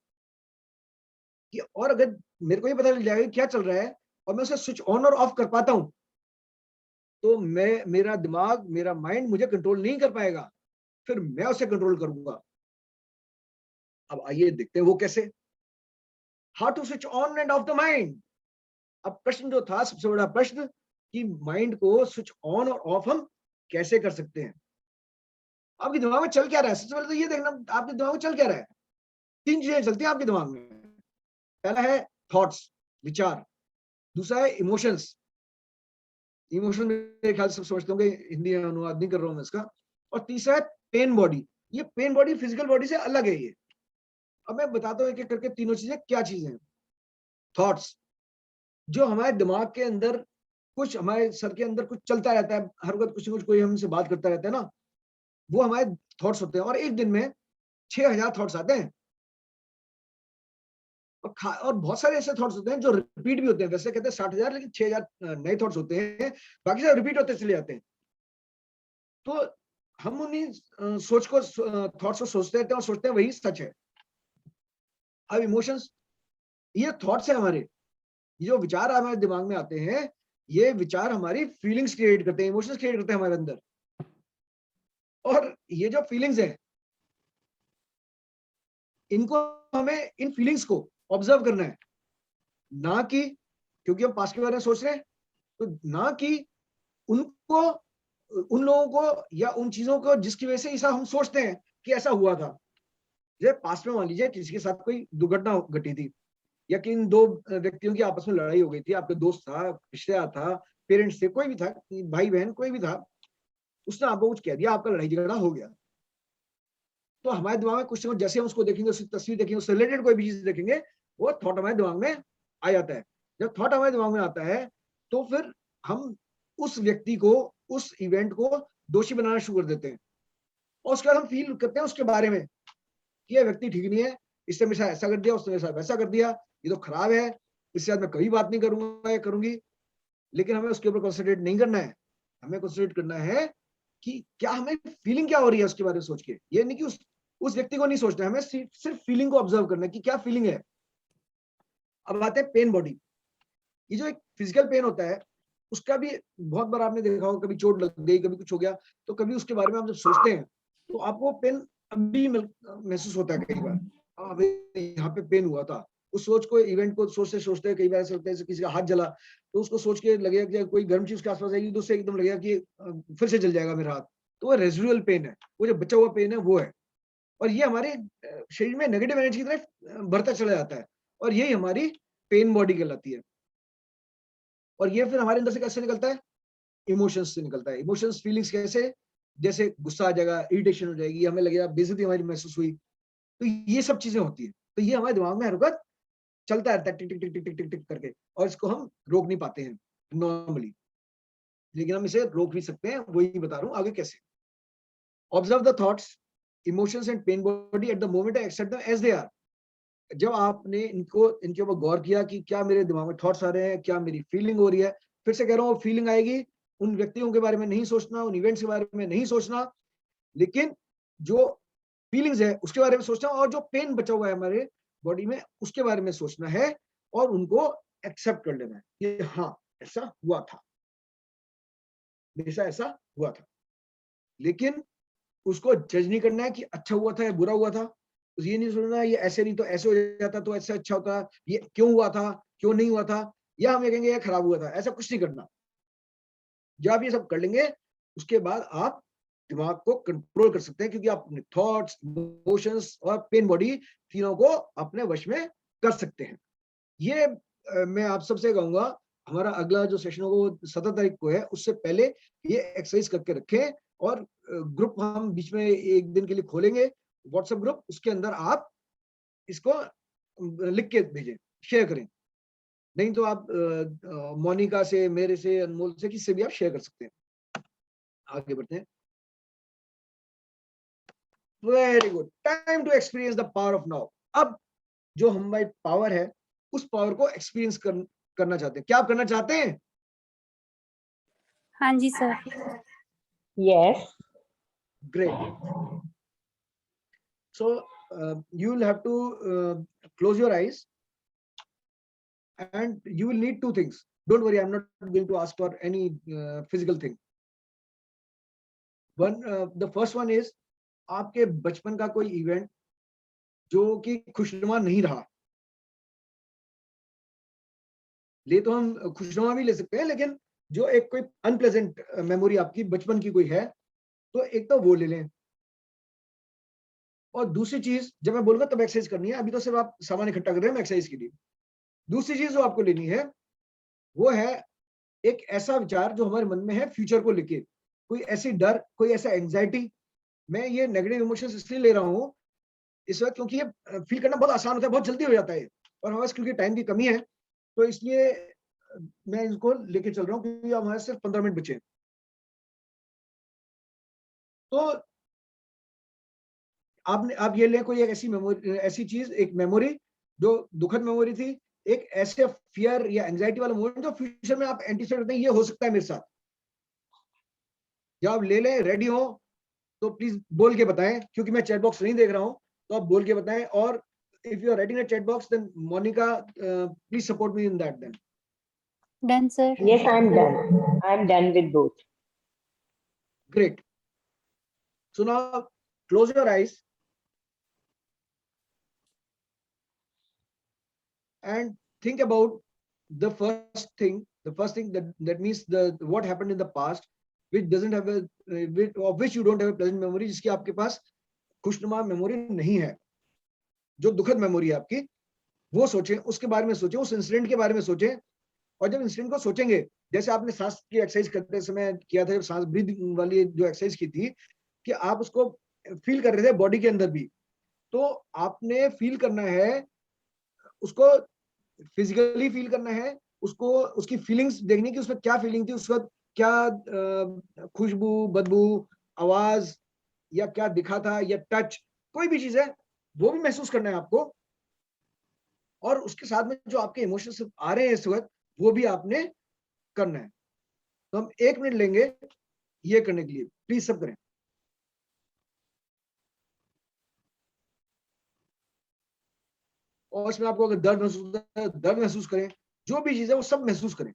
कि और अगर मेरे को ये पता चल जाएगा कि क्या चल रहा है और मैं उसे स्विच ऑन और ऑफ कर पाता हूं, तो मेरा दिमाग, मेरा माइंड मुझे कंट्रोल नहीं कर पाएगा, फिर मैं उसे कंट्रोल करूंगा। अब आइए देखते हैं वो कैसे। How to switch on and off the mind. अब प्रश्न जो था, सबसे बड़ा प्रश्न, कि माइंड को स्विच ऑन और ऑफ हम कैसे कर सकते हैं। आपके दिमाग में चल क्या रहा है? सबसे पहले तो ये देखना आपके दिमाग में चल क्या रहा है। 3 चीजें चलती हैं आपके दिमाग में। पहला है थॉट्स, विचार। दूसरा है इमोशंस। इमोशन मेरे ख्याल से सब समझते होंगे, हिंदी में अनुवाद नहीं कर रहा हूं मैं इसका। और तीसरा है पेन बॉडी। ये पेन बॉडी फिजिकल बॉडी से अलग है ये। अब मैं बताता हूँ एक एक करके तीनों चीजें क्या चीजें हैं। थॉट्स, जो हमारे दिमाग के अंदर, कुछ हमारे सर के अंदर कुछ चलता रहता है, हर वक्त कुछ न कुछ कोई हमसे बात करता रहता है ना, वो हमारे थॉट्स होते हैं। और एक दिन में 6000 थॉट्स आते हैं। और बहुत सारे ऐसे थॉट्स होते हैं जो रिपीट भी होते हैं। वैसे कहते हैं 60,000, लेकिन 6000 नए थॉट्स होते हैं, बाकी सब रिपीट होते चले जाते हैं। तो हम उन्हीं सोच को, थॉट्स को सोचते रहते हैं और सोचते हैं वही सच है। अब इमोशंस, ये थॉट्स है हमारे, ये जो विचार हमारे दिमाग में आते हैं, ये विचार हमारी फीलिंग्स क्रिएट करते हैं, इमोशंस क्रिएट करते हैं हमारे अंदर। और ये जो फीलिंग्स हैं, इनको हमें, इन फीलिंग्स को ऑब्जर्व करना है, ना कि, क्योंकि हम पास्ट के बारे में सोच रहे हैं, तो ना कि उनको, उन लोगों को या उन चीजों को जिसकी वजह से ऐसा हम सोचते हैं कि ऐसा हुआ था। जैसे पास्ट में मान लीजिए किसी के साथ कोई दुर्घटना घटी थी, या किन 2 व्यक्तियों की आपस में लड़ाई हो गई थी, आपका दोस्त था, रिश्तेदार था, पेरेंट्स थे, कोई भी था, भाई बहन कोई भी था, उसने आपको कुछ कह दिया, आपका लड़ाई झगड़ा हो गया। तो हमारे दिमाग में कुछ न कुछ, जैसे हम उसको देखेंगे, उसकी तस्वीर देखेंगे, उससे रिलेटेड कोई भी चीज देखेंगे, वो थॉट हमारे दिमाग में आ जाता है। जब थॉट हमारे दिमाग में आता है, तो फिर हम उस व्यक्ति को, उस इवेंट को दोषी बनाना शुरू कर देते हैं। और उसके बाद हम फील करते हैं उसके बारे में कि यह व्यक्ति ठीक नहीं है, इसने मेरे साथ ऐसा कर दिया, उसने मेरे साथ वैसा कर दिया, ये तो खराब है, इससे बाद मैं कभी बात नहीं करूंगा या करूंगी। लेकिन हमें उसके ऊपर कॉन्सेंट्रेट नहीं करना है। हमें कॉन्सेंट्रेट करना है कि क्या हमें फीलिंग क्या हो रही है उसके बारे में सोच के। ये नहीं कि उस व्यक्ति को नहीं सोचना है, हमें सिर्फ फीलिंग को ऑब्जर्व करना है कि क्या फीलिंग है। अब आते हैं पेन बॉडी। ये जो एक फिजिकल पेन होता है, उसका भी बहुत बार आपने देखा होगा, कभी चोट लग गई, कभी कुछ हो गया, तो कभी उसके बारे में आप जब सोचते हैं तो आपको पेन अभी महसूस होता है कई बार। यहाँ पे पेन हुआ था, उस सोच को, इवेंट को सोचते सोचते कई बार ऐसा होता है जैसे किसी का हाथ जला, तो उसको सोच के लगेगा कि कोई गर्म चीज के आसपास आएगी तो उससे एकदम लगेगा कि फिर से जल जाएगा मेरा हाथ, तो वो रेजिडुअल पेन है, वो जो बचा हुआ पेन है वो है। और ये हमारे शरीर में नेगेटिव एनर्जी की तरफ बढ़ता चला जाता है, और यही हमारी पेन बॉडी कहलाती है। और ये फिर हमारे अंदर से कैसे निकलता है? इमोशंस से निकलता है। इमोशंस, फीलिंग्स कैसे? जैसे गुस्सा आ जाएगा, इरिटेशन हो जाएगी, हमें लगेगा बेइज्जती हमारी महसूस हुई, तो ये सब चीजें होती है। तो ये हमारे दिमाग में हर वक्त चलता रहता है, टिक टिक टिक टिक टिक टिक टिक करके, और इसको हम रोक नहीं पाते हैं नॉर्मली, लेकिन हम इसे रोक भी सकते हैं। वही बता रहा हूँ आगे कैसे। Observe the thoughts, emotions and pain body at the moment, accept them as they are. जब आपने इनके ऊपर गौर किया कि क्या मेरे दिमाग में थॉट्स आ रहे हैं, क्या मेरी फीलिंग हो रही है, फिर से कह रहा हूँ, फीलिंग आएगी, उन व्यक्तियों के बारे में नहीं सोचना, उन इवेंट्स के बारे में नहीं सोचना, लेकिन जो फीलिंग्स है उसके बारे में सोचना, और जो पेन बचा हुआ है हमारे बॉडी में उसके बारे में सोचना है, और उनको एक्सेप्ट कर लेना है कि हाँ ऐसा हुआ था, हमेशा ऐसा हुआ था। लेकिन उसको जज नहीं करना है कि अच्छा हुआ था या बुरा हुआ था। तो ये नहीं सोचना ये ऐसे नहीं तो ऐसे हो जाता तो ऐसे अच्छा होता, ये क्यों हुआ था, क्यों नहीं हुआ था, या हम ये कहेंगे ये खराब हुआ था, ऐसा कुछ नहीं करना। जब आप ये सब कर लेंगे उसके बाद आप दिमाग को कंट्रोल कर सकते हैं, क्योंकि आप अपने थॉट्स, इमोशंस और पेन बॉडी तीनों को अपने वश में कर सकते हैं। ये मैं आप सबसे कहूंगा, हमारा अगला जो सेशन होगा वो 17 तारीख को है, उससे पहले ये एक्सरसाइज करके रखें, और ग्रुप हम बीच में एक दिन के लिए खोलेंगे, व्हाट्सएप ग्रुप, उसके अंदर आप इसको लिख के भेजें, शेयर करें। नहीं तो आप मोनिका से, मेरे से, अनमोल से, किससे भी आप शेयर कर सकते हैं। आगे बढ़ते हैं। Very good, time to experience the power of now. अब जो हमारी पावर है उस पावर को एक्सपीरियंस करना चाहते हैं। क्या आप करना चाहते हैं? हाँ जी sir. Yes. Great. So you will have to close your eyes, and you will need two things. Don't worry, I'm not going to ask for any physical thing. The first one is आपके बचपन का कोई event जो कि खुशनुमा नहीं रहा। ले तो हम खुशनुमा भी ले सकते हैं, लेकिन जो एक कोई अनप्लेजेंट मेमोरी आपकी बचपन की कोई है, तो एक तो वो ले लें। और दूसरी चीज, जब मैं बोलूंगा तब एक्सरसाइज करनी है, अभी तो सिर्फ आप सामान इकट्ठा कर रहे हैं एक्सरसाइज के लिए। दूसरी चीज जो आपको लेनी है वो है एक ऐसा विचार जो हमारे मन में है फ्यूचर को लेके, कोई ऐसी डर, कोई ऐसा एंजाइटी। मैं ये नेगेटिव इमोशंस इसलिए ले रहा हूँ इस वक्त क्योंकि ये फील करना बहुत आसान होता है, बहुत जल्दी हो जाता है, और हमारे पास क्योंकि टाइम की कमी है, तो इसलिए मैं इसको लेके चल रहा हूँ, क्योंकि हमारे सिर्फ 15 मिनट बचे। तो आप ये लें कोई एक ऐसी मेमोरी, ऐसी चीज, एक मेमोरी जो दुखद मेमोरी थी, एक ऐसे फियर या एंजाइटी वाला मोमेंट जो फ्यूचर में आप एंटिसिपेट करते हैं ये हो सकता है मेरे साथ। जब आप ले लें, रेडी हो, तो प्लीज बोल के बताएं, क्योंकि मैं चैट बॉक्स नहीं देख रहा हूं, तो आप बोल के बताएं। और if you are writing a chat box, then Monika please support me in that then. Done sir. Yes, I'm done. I'm done with both. Great. So now close your eyes and think about the first thing that means the what happened in the past which doesn't have a of which you don't have a pleasant memory, जिसकी आपके पास खुशनुमा memory नहीं है, जो दुखद memory है आपकी, वो सोचें, उसके बारे में सोचें, उस इंसिडेंट के बारे में सोचें। और जब इंसिडेंट को सोचेंगे, जैसे आपने सांस की एक्सरसाइज करते समय किया था, जब सांस ब्रीदिंग वाली जो एक्सरसाइज की थी, कि आप उसको फील कर रहे थे बॉडी के अंदर भी, तो आपने फील करना है उसको, फिजिकली फील करना है उसको, उसकी फीलिंग्स देखनी कि उसमें क्या फीलिंग थी उस वक्त, क्या खुशबू, बदबू, आवाज, या क्या दिखा था, या टच, कोई भी चीज है वो भी महसूस करना है आपको। और उसके साथ में जो आपके इमोशंस आ रहे हैं इस वक्त, वो भी आपने करना है। तो हम 1 मिनट लेंगे ये करने के लिए, प्लीज सब करें। और इसमें आपको अगर दर्द महसूस होता है, दर्द महसूस करें, जो भी चीज है वो सब महसूस करें।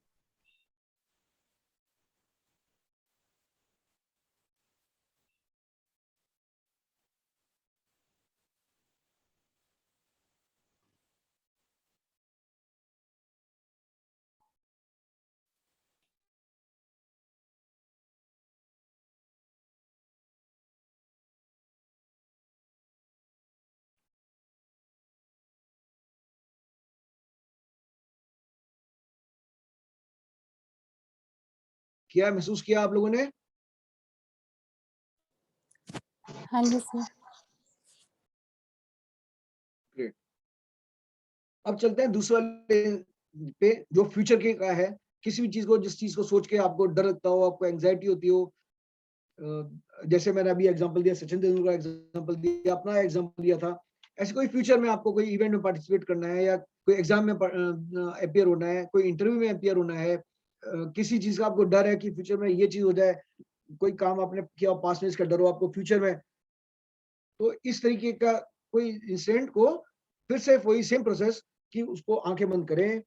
किया, महसूस किया आप लोगों ने? हाँ जी सर। ग्रेट। अब चलते हैं दूसरे वाले पे जो फ्यूचर के का है। किसी भी चीज को, जिस चीज को सोच के आपको डर लगता हो, आपको एंग्जाइटी होती हो, जैसे मैंने अभी एग्जांपल दिया, सचिन तेंदुलकर का एग्जांपल दिया, अपना एग्जांपल दिया था, ऐसे कोई फ्यूचर में आपको कोई इवेंट में पार्टिसिपेट करना है, या कोई एग्जाम में अपियर होना है, कोई इंटरव्यू में अपियर होना है, किसी चीज का आपको डर है कि फ्यूचर में ये चीज हो जाए, कोई काम आपने किया पास में इसका डर हो आपको फ्यूचर में, तो इस तरीके का कोई इंसिडेंट को फिर से वही सेम प्रोसेस कि उसको आंखें बंद करें,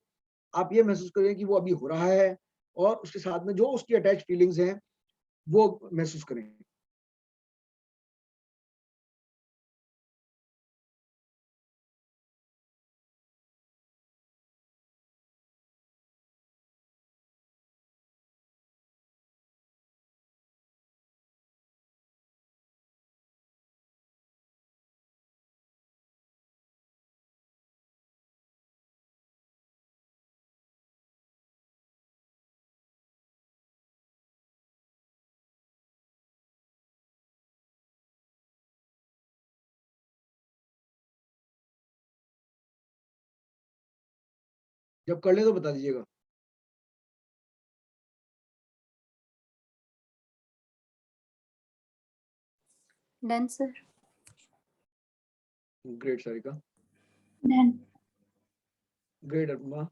आप ये महसूस करें कि वो अभी हो रहा है, और उसके साथ में जो उसकी अटैच फीलिंग्स हैं वो महसूस करें। जब कर ले तो बता दीजिएगा। Done sir. Great Sarika. Done. Great Anupama.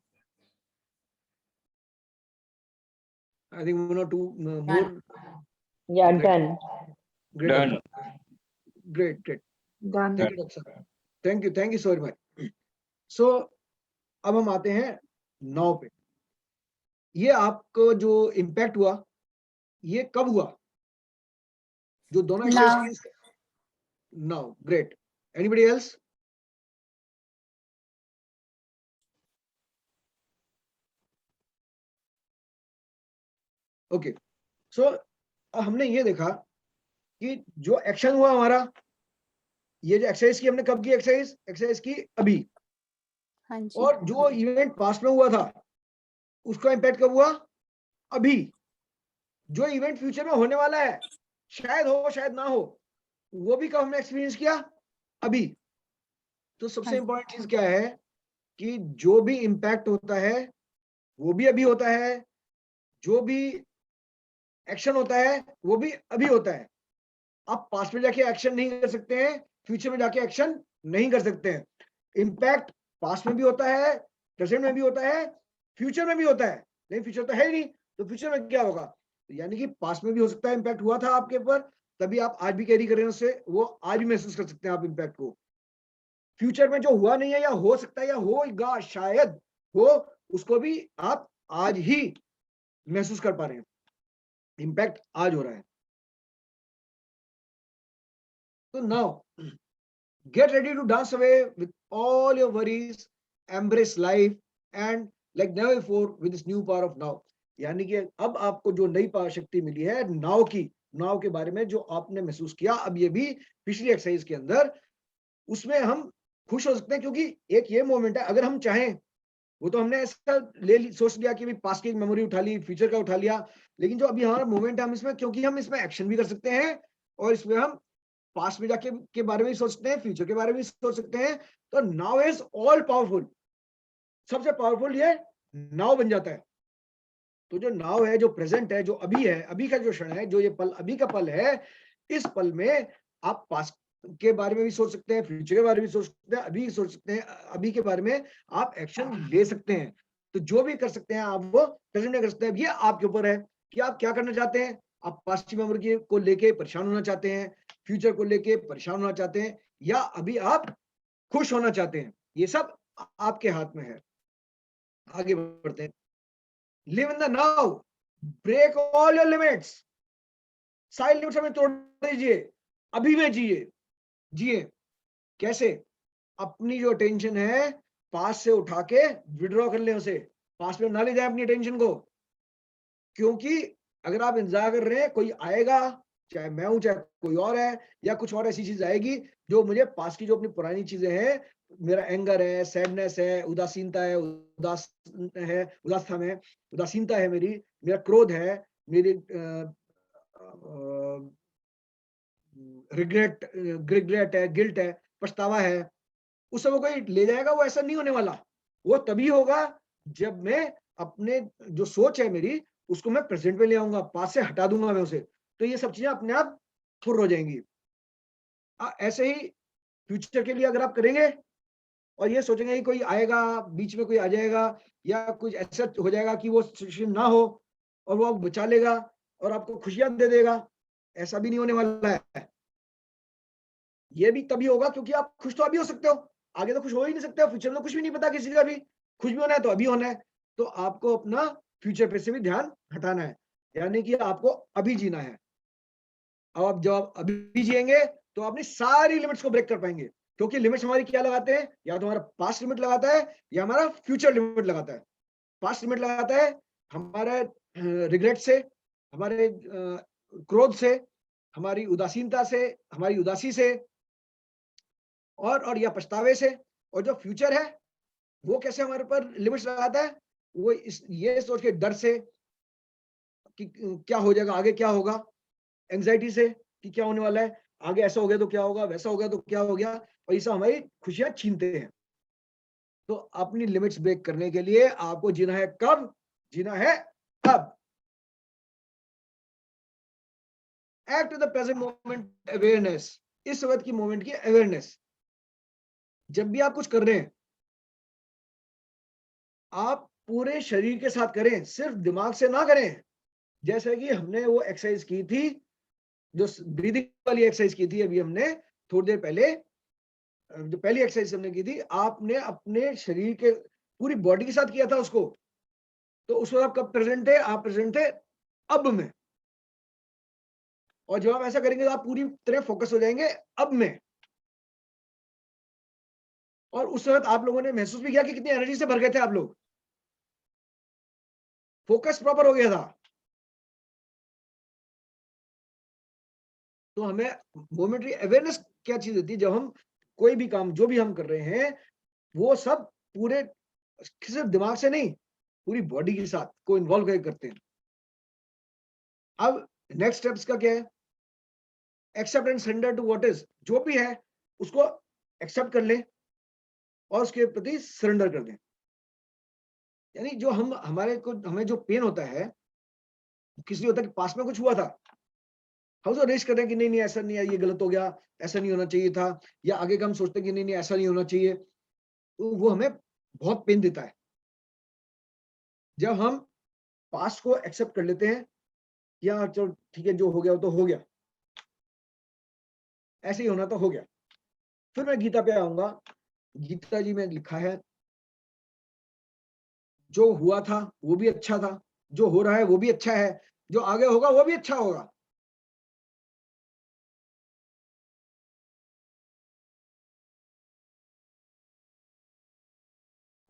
I think 1 or 2 more. Yeah, Great. done. Great. Done. Akshay. Great. Done. Thank you, Akshay. Thank you so much. So अब हम आते हैं नाव पे। ये आपको जो इम्पैक्ट हुआ, ये कब हुआ? जो दोनों Now. Exercise. Now, great. Anybody else? Okay, so हमने ये देखा कि जो एक्शन हुआ हमारा, ये जो एक्सरसाइज की हमने कब की, एक्सरसाइज की अभी, हाँ जी। और जो इवेंट पास्ट में हुआ था उसका इम्पैक्ट कब हुआ? अभी। जो इवेंट फ्यूचर में होने वाला है, शायद हो शायद ना हो, वो भी कब हमने एक्सपीरियंस किया? अभी। तो सबसे हाँ। इंपॉर्टेंट चीज क्या है कि जो भी इम्पैक्ट होता है वो भी अभी होता है, जो भी एक्शन होता है वो भी अभी होता है। आप पास्ट में जाके एक्शन नहीं कर सकते हैं, फ्यूचर में जाके एक्शन नहीं कर सकते हैं। इम्पैक्ट पास्ट में भी होता है, प्रेजेंट में भी होता है, फ्यूचर में भी होता है, लेकिन फ्यूचर तो है ही नहीं, तो फ्यूचर में क्या होगा? तो यानी कि पास्ट में भी हो सकता है इम्पैक्ट हुआ था आपके ऊपर, तभी आप आज भी कैरी कर रहे हैं उससे, वो आज भी महसूस कर सकते हैं आप इम्पैक्ट को। फ्यूचर में जो हुआ नहीं है, या हो सकता है या होगा शायद हो, उसको भी आप आज ही महसूस कर पा रहे हैं। इम्पैक्ट आज हो रहा है। तो now get ready to dance away with all your worries, embrace life, and like never before with this new power of now. यानी कि अब आपको जो नई पावर शक्ति मिली है नाव की, नाव के बारे में जो आपने महसूस किया अब ये भी पिछली एक्सरसाइज के अंदर, उसमें हम खुश हो सकते हैं, क्योंकि एक ये मोमेंट है, अगर हम चाहें, वो तो हमने ऐसा सोच लिया कि पास्ट की मेमोरी उठा ली, फ्यूचर का उठा लिया, लेकिन जो अभी हमारा मोमेंट है, हम इसमें, क्योंकि हम इसमें एक्शन भी कर सकते हैं, और इसमें हम पास्ट में जाके के बारे में भी सोच सकते हैं, फ्यूचर के बारे में भी सोच सकते हैं। तो नाउ इज ऑल पावरफुल, सबसे पावरफुल ये नाउ बन जाता है। तो जो नाउ है, जो प्रेजेंट है, जो अभी है, अभी का जो क्षण है, जो ये पल अभी का पल है, इस पल में आप पास्ट के बारे में भी सोच सकते हैं, फ्यूचर के बारे में भी सोच सकते हैं, अभी सोच सकते हैं, अभी के बारे में आप एक्शन ले सकते हैं। तो जो भी कर सकते हैं आप वो प्रेजेंट में कर सकते हैं। ये आपके ऊपर है कि आप क्या करना चाहते हैं। आप पास्ट की मेमोरी को लेके परेशान होना चाहते हैं, फ्यूचर को लेके परेशान होना चाहते हैं, या अभी आप खुश होना चाहते हैं, ये सब आपके हाथ में है। आगे बढ़ते हैं। Live in the now, break all your limits. सारी लिमिट्स हमें तोड़ दीजिए, अभी में जिए। कैसे? अपनी जो टेंशन है पास से उठा के विड्रॉ कर ले, उसे पास में ना ले जाए अपनी टेंशन को, क्योंकि अगर आप इंतजार कर रहे हैं कोई आएगा, चाहे मैं हूं चाहे कोई और है, या कुछ और ऐसी चीज आएगी जो मुझे पास की जो अपनी पुरानी चीजें हैं, मेरा एंगर है, सैडनेस है, उदासीनता है, उदासीनता है मेरी, मेरा क्रोध है, मेरी रिग्रेट है, गिल्ट है, पछतावा है, उस समय कोई ले जाएगा? वो ऐसा नहीं होने वाला। वो तभी होगा जब मैं अपने जो सोच है मेरी उसको मैं प्रेजेंट में ले आऊंगा, पास से हटा दूंगा मैं उसे, तो ये सब चीजें अपने आप फुर हो जाएंगी। ऐसे ही फ्यूचर के लिए अगर आप करेंगे और ये सोचेंगे कि कोई आएगा, बीच में कोई आ जाएगा या कुछ ऐसा हो जाएगा कि वो सिचुएशन ना हो और वो आपको बचा लेगा और आपको खुशियां दे देगा, ऐसा भी नहीं होने वाला है। ये भी तभी होगा क्योंकि आप खुश तो अभी हो सकते हो, आगे तो खुश हो ही नहीं सकते हो, फ्यूचर में कुछ भी नहीं पता किसी का भी। खुश भी होना है तो अभी होना है, तो आपको अपना फ्यूचर पे से भी ध्यान हटाना है, यानी कि आपको अभी जीना है। अब आप जब अभी जिएंगे तो अपनी सारी लिमिट्स को ब्रेक कर पाएंगे, क्योंकि लिमिट्स हमारी क्या लगाते हैं? या तो हमारा पास्ट लिमिट लगाता है या हमारा फ्यूचर लिमिट लगाता है। पास्ट लिमिट लगाता है हमारे रिग्रेट से, हमारे क्रोध से, हमारी उदासीनता से, हमारी उदासी से और या पछतावे से। और जो फ्यूचर है वो कैसे हमारे पर लिमिट्स लगाता है? वो ये सोच के डर से कि क्या हो जाएगा, आगे क्या होगा, एंजाइटी से कि क्या होने वाला है, आगे ऐसा हो गया तो क्या होगा, वैसा हो गया तो क्या हो गया, और ये सब हमारी खुशियां छीनते हैं। तो अपनी लिमिट्स ब्रेक करने के लिए आपको जीना है कब? जीना है अब। Act to the present moment awareness, इस वक्त की मोमेंट की अवेयरनेस। जब भी आप कुछ कर रहे हैं आप पूरे शरीर के साथ करें, सिर्फ दिमाग से ना करें। जैसे कि हमने वो एक्सरसाइज की थी, जो ब्रीदिंग वाली एक्सरसाइज की थी अभी हमने थोड़ी देर पहले, जो पहली एक्सरसाइज हमने की थी, आपने अपने शरीर के पूरी बॉडी के साथ किया था उसको। तो उस वक्त आप कब प्रेजेंट थे? आप प्रेजेंट थे अब में। और जब आप ऐसा करेंगे तो आप पूरी तरह फोकस हो जाएंगे अब में। और उस वक्त आप लोगों ने महसूस भी किया कि कितनी एनर्जी से भर गए थे आप लोग, फोकस प्रॉपर हो गया था। तो हमें मोमेंटरी अवेयरनेस क्या चीज होती है? जब हम कोई भी काम जो भी हम कर रहे हैं वो सब पूरे सिर्फ दिमाग से नहीं, पूरी बॉडी के साथ को इन्वॉल्व करके करते हैं। अब नेक्स्ट स्टेप्स का क्या है? Accept and surrender to what is, जो भी है उसको एक्सेप्ट कर ले और उसके प्रति सरेंडर कर दें। यानी जो हमें जो पेन होता है, किसी होता है कि पास में कुछ हुआ था, हम उसको रेस कर रहे हैं कि नहीं नहीं ऐसा नहीं है, ये गलत हो गया, ऐसा नहीं होना चाहिए था, या आगे का हम सोचते हैं कि नहीं नहीं ऐसा नहीं होना चाहिए, तो वो हमें बहुत पेन देता है। जब हम पास्ट को एक्सेप्ट कर लेते हैं, या चलो ठीक है जो हो गया तो हो गया, ऐसे ही होना तो हो गया। फिर मैं गीता पे आऊंगा। गीता जी में लिखा है जो हुआ था वो भी अच्छा था, जो हो रहा है वो भी अच्छा है, जो आगे होगा वो भी अच्छा होगा।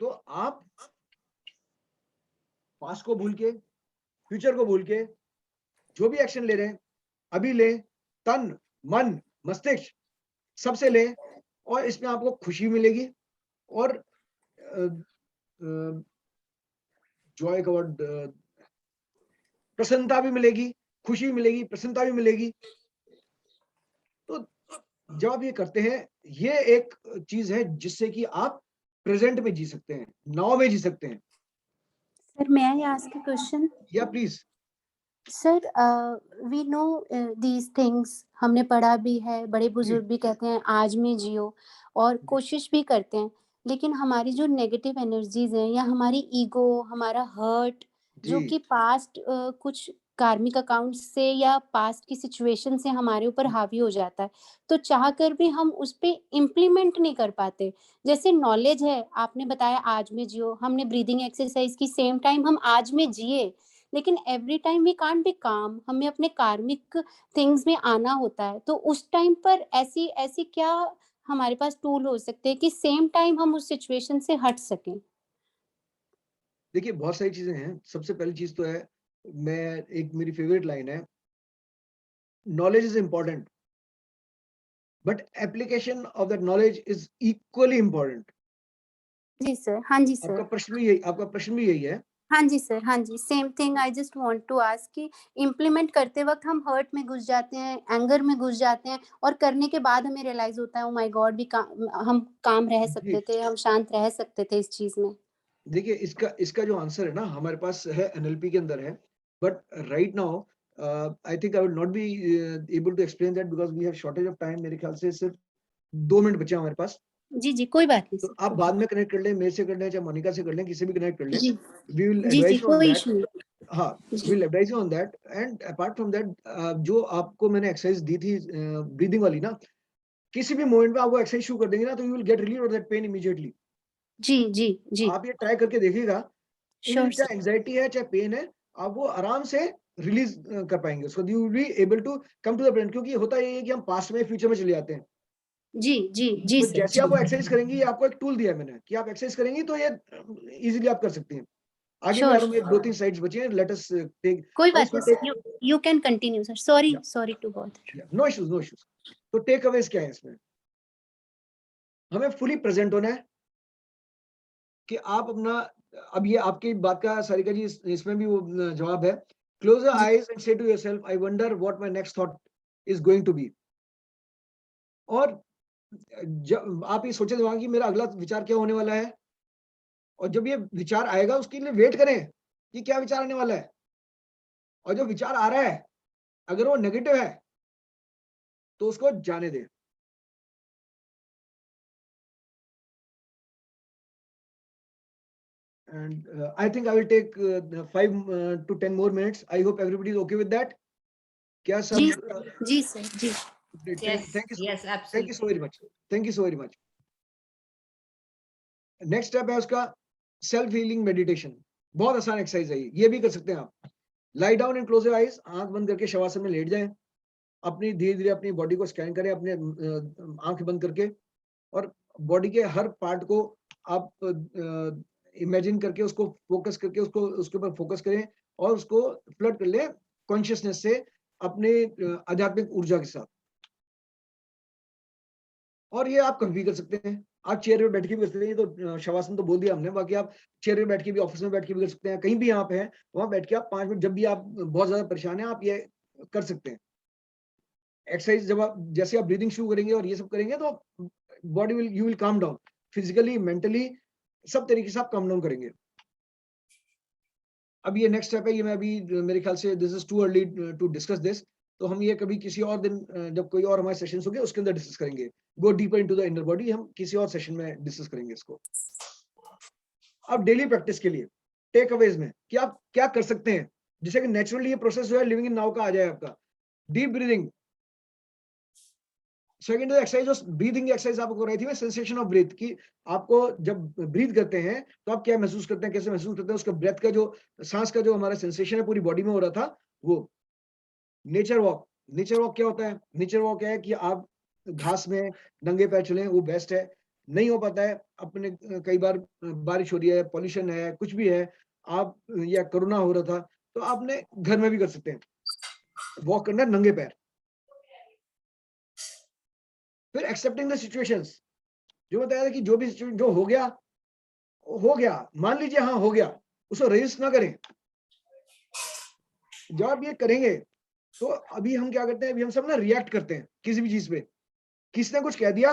तो आप पास्ट को भूल के, फ्यूचर को भूल के, जो भी एक्शन ले रहे हैं अभी लें, तन मन मस्तिष्क सबसे लें, और इसमें आपको खुशी मिलेगी और जॉय का वर्ड, प्रसन्नता भी मिलेगी, खुशी मिलेगी, प्रसन्नता भी मिलेगी। तो जब आप ये करते हैं, ये एक चीज है जिससे कि आप प्रेजेंट में जी सकते हैं, नाउ में जी सकते हैं। Sir, may I ask a question? या please. Sir, we know these things, हमने पढ़ा भी है, बड़े बुजुर्ग भी कहते हैं आज में जियो, और कोशिश भी करते हैं, लेकिन हमारी जो नेगेटिव एनर्जीज हैं या हमारी ईगो, हमारा हर्ट, जो जी कि पास्ट कुछ कार्मिक अकाउंट से या पास्ट की सिचुएशन से हमारे ऊपर हावी हो जाता है, तो चाह कर भी हम उस पे इम्प्लीमेंट नहीं कर पाते। जैसे नॉलेज है, आपने बताया आज में जियो, हमने ब्रीदिंग एक्सरसाइज की, सेम टाइम हम आज में जिए, लेकिन every time we can't be calm, हमें अपने कार्मिक थिंग्स में आना होता है। तो उस टाइम पर ऐसी ऐसी क्या हमारे पास टूल हो सकते हैं कि सेम टाइम हम उस सिचुएशन से हट सकें? देखिए बहुत सारी चीजें हैं। सबसे पहली चीज तो है, मेरी फेवरेट लाइन है, knowledge is important but application of that knowledge is equally important. जी सर, हाँ जी आपका सर। प्रश्न भी यही है हाँ जी सर, हाँ जी, same thing I just want to ask कि इम्प्लीमेंट करते वक़्त हम हर्ट में घुस जाते हैं, एंगर में घुस जाते हैं और करने के बाद हमें रियलाइज़ होता है, ओह माय गॉड! हम काम रह जी, सकते थे, हम शांत रह सकते थे इस चीज़ में। देखिए इसका जो आंसर है ना हमारे पास है, एनएलपी के अंदर है, but right now I think I will not be able to explain that because we have shortage of time. मेरे ख्याल से सिर्फ 2 मिनट बचे हैं हमारे पास। जी, जी, कोई बात नहीं तो सर, आप कोई बाद में कनेक्ट कर लें, मेरे से कर लें, चाहे मोनिका से कर लें, किसी भी कनेक्ट कर लें। जी, वी विल जी, जी, एडवाइस यू ऑन कोई दैट। इश्यू नहीं। हाँ, जी, will advice you on that and apart from that जो आपको मैंने एक्सरसाइज दी थी ब्रीदिंग वाली ना, किसी भी मोमेंट में आप वो एक्सरसाइज शुरू कर देंगे ना, तो you will get relieve of that pain immediately. जी, जी, जी, आप ये ट्राई करके देखिएगा, श्योर सर। चाहे एंग्जायटी है, चाहे पेन है, आप वो आराम से रिलीज कर पाएँगे। So you will be able to come to the present, क्योंकि होता ये है कि हम पास्ट में, फ्यूचर में चले जाते हैं। जी, जी, जी तो सर, जैसे जी। आप वो एक्सरसाइज करेंगी, ये आपको एक टूल दिया है मैंने कि आप एक्सरसाइज करेंगी तो ये इजीली आप कर सकती हैं। आगे भी आ श्योर, रहा हूँ, मैं 2-3 स्लाइड्स बची हैं, लेट अस टेक कोई और बात इसको नहीं take sir, you can continue sir, sorry या sorry to bother. No issues, no issues. तो टेक अवेज़ क्या है इसमें? हमें फुली प्रेजेंट होना है कि आप अपना, अब ये आपकी बात का सारिका जी इसमें भी वो जवाब है। क्लोज योर जी, eyes and say to yourself, I wonder what my next thought is going to be. और जब आप ये सोचे दिमाग कि मेरा अगला विचार क्या होने वाला है, और जब ये विचार आएगा उसके लिए वेट करें कि क्या विचार आने वाला है। और जो विचार आ रहा है, अगर वो नेगेटिव है तो उसको जाने दें। And I think I will take 5 to 10 more minutes. I hope everybody is okay with that. क्या जी, सब जी sir, ji. great. Yes, Thank you so, yes, thank you absolutely. so very much. Thank you so very much. Next step है उसका self healing meditation. बहुत आसान exercise है ये भी कर सकते हैं आप। Lie down and close your eyes, आंख बंद करके शवासन में लेट जाएं। अपनी धीरे धीरे अपनी बॉडी को स्कैन करें, अपने आंख बंद करके, और बॉडी के हर पार्ट को आप इमेजिन करके, उसको फोकस करके, उसको उसके ऊपर फोकस करें और उसको फ्लड कर लें कॉन्शियसनेस से, अपने आध्यात्मिक ऊर्जा के साथ। और ये आप कभी भी कर सकते हैं। आप चेयर पे बैठ के भी कर सकते हैं। ये तो शवासन तो बोल दिया हमने, बाकी आप चेयर पे बैठ के भी, ऑफिस में बैठ के भी कर सकते हैं, कहीं भी आप हैं वहां बैठ के आप 5 मिनट, जब भी आप बहुत ज्यादा परेशान हैं, आप ये कर सकते हैं। एक्सरसाइज जब आप, जैसे आप ब्रीदिंग शुरू करेंगे और ये सब करेंगे, तो body will, you will calm down, physically, mentally, सब तरीके से आप काम डाउन करेंगे। अब ये नेक्स्ट स्टेप है, ये मैं अभी, मेरे ख्याल से this is too early to discuss this, तो हम ये कभी किसी और दिन, जब कोई और हमारे सेशंस होंगे उसके अंदर डिस्कस करेंगे। Go deeper into the inner body, हम किसी और सेशन में डिस्कस करेंगे इसको। अब डेली प्रैक्टिस के लिए टेक अवेज में कि आप क्या कर सकते हैं, जिससे कि नेचुरली ये प्रोसेस जो है लिविंग इन नाउ का आ जाए आपका। डीप ब्रीदिंग, सेकंड एक्सरसाइज, जो ब्रीदिंग एक्सरसाइज आपको कराई थी मैं, सेंसेशन ऑफ ब्रीथ, कि आपको जब ब्रीथ करते हैं तो आप क्या महसूस करते हैं, कैसे महसूस करते हैं, उसका ब्रेथ का जो, सांस का जो हमारा सेंसेशन है पूरी बॉडी में हो रहा था वो। नेचर वॉक, नेचर वॉक क्या होता है? नेचर वॉक है कि आप घास में नंगे पैर चलें, वो बेस्ट है। नहीं हो पाता है अपने, कई बार बारिश हो रही है, पॉल्यूशन है, कुछ भी है, आप, या कोरोना हो रहा था, तो आपने घर में भी कर सकते हैं, वॉक करना है नंगे पैर। फिर एक्सेप्टिंग द सिचुएशंस, जो बताया था कि जो भी जो हो गया हो गया, मान लीजिए हाँ हो गया, उसको रेजिस्ट ना करें। जब आप ये करेंगे तो अभी हम क्या करते हैं, अभी हम सब ना रिएक्ट करते हैं किसी भी चीज पे। किसने कुछ कह दिया,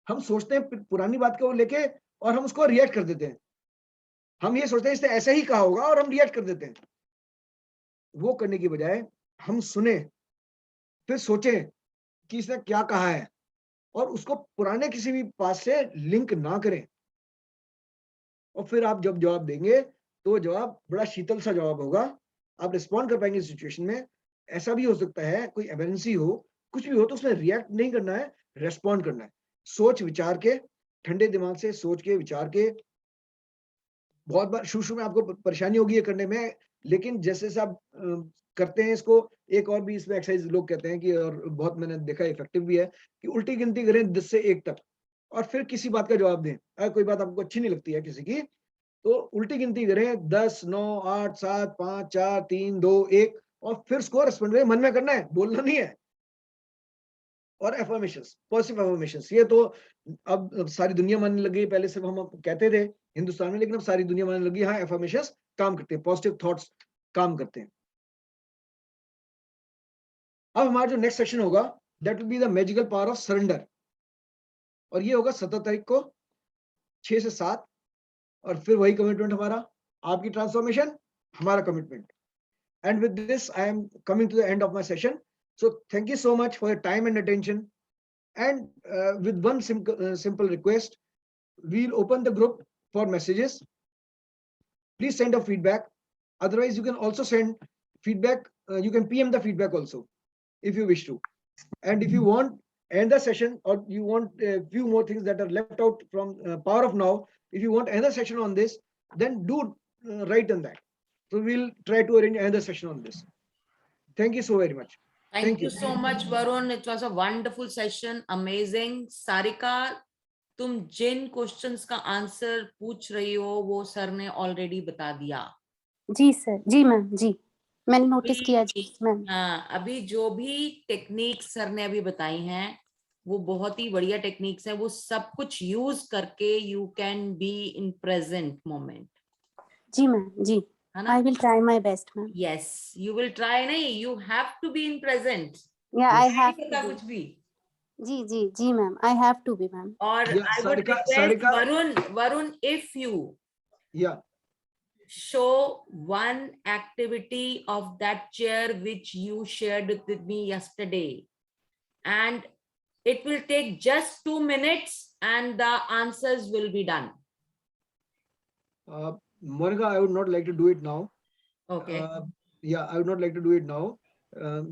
हम सोचते हैं पुरानी बात को लेके और हम उसको रिएक्ट कर देते हैं। हम ये सोचते हैं इसने ऐसा ही कहा होगा और हम रिएक्ट कर देते हैं। वो करने की बजाय हम सुने, फिर सोचें कि इसने क्या कहा है, और उसको पुराने किसी भी पास से लिंक ना करें। और फिर आप जब जवाब देंगे तो जवाब बड़ा शीतल सा जवाब होगा, आप रिस्पॉन्ड कर पाएंगे सिचुएशन में। ऐसा भी हो सकता है कोई इमरजेंसी हो, कुछ भी हो, तो उसमें रिएक्ट नहीं करना है, रेस्पॉन्ड करना है। सोच विचार के, ठंडे दिमाग से सोच के विचार के। बहुत बार शुरू में आपको परेशानी होगी ये करने में, लेकिन जैसे जैसे आप करते हैं इसको, एक और भी इसमें एक्सरसाइज लोग कहते हैं कि, और बहुत मैंने देखा इफेक्टिव भी है, कि उल्टी गिनती करें 10 से 1 तक, और फिर किसी बात का जवाब दें। अगर कोई बात आपको अच्छी नहीं लगती है किसी की, तो उल्टी गिनती करें 10, 9, 8, 7, 5, 4, 3, 2, 1, और फिर उसको रेस्पॉन्ड करें। मन में करना है, बोलना नहीं है। और एफर्मेशंस, पॉजिटिव एफर्मेशंस। ये तो अब सारी दुनिया मानने लगी, पहले सिर्फ हम कहते थे हिंदुस्तान में, लेकिन अब सारी दुनिया मानने लगी हाँ एफर्मेशंस काम करते हैं, पॉजिटिव थॉट्स काम करते हैं। अब हमारा जो नेक्स्ट सेशन होगा that will be the magical power of surrender, और ये होगा 17 तारीख को 6 से 7, और फिर वही कमिटमेंट हमारा, आपकी ट्रांसफॉर्मेशन, हमारा commitment. And with this, I am coming to the end of my session. So thank you so much for your time and attention. And with one simple request, we'll open the group for messages. Please send a feedback. Otherwise, you can also send feedback. You can PM the feedback also, if you wish to. And if you want end the session, or you want a few more things that are left out from Power of Now, if you want another session on this, then do write on that. So we'll try to arrange another session on this. Thank you so very much. Thank you so much, Varun. It was a wonderful session. Amazing. Sarika, तुम जिन questions का answer पूछ रही हो वो sir ने already बता दिया। जी sir, जी ma'am, जी मैंने नोटिस किया जी मैम। हाँ, अभी जो भी टेक्निक सर ने अभी बताई हैं वो बहुत ही बढ़िया टेक्निक्स है, वो सब कुछ यूज करके you can be in present moment. जी मैम, जी I will try my best, ma'am. Yes, you will try, नहीं, you have to be in present. Yeah, I have to be. कुछ भी। जी ma'am, I have to be, ma'am. और I would request Varun, if you show one activity of that chair which you shared with me yesterday, and it will take just 2 minutes and the answers will be done. Monica, I would not like to do it now. Okay. Yeah, I would not like to do it now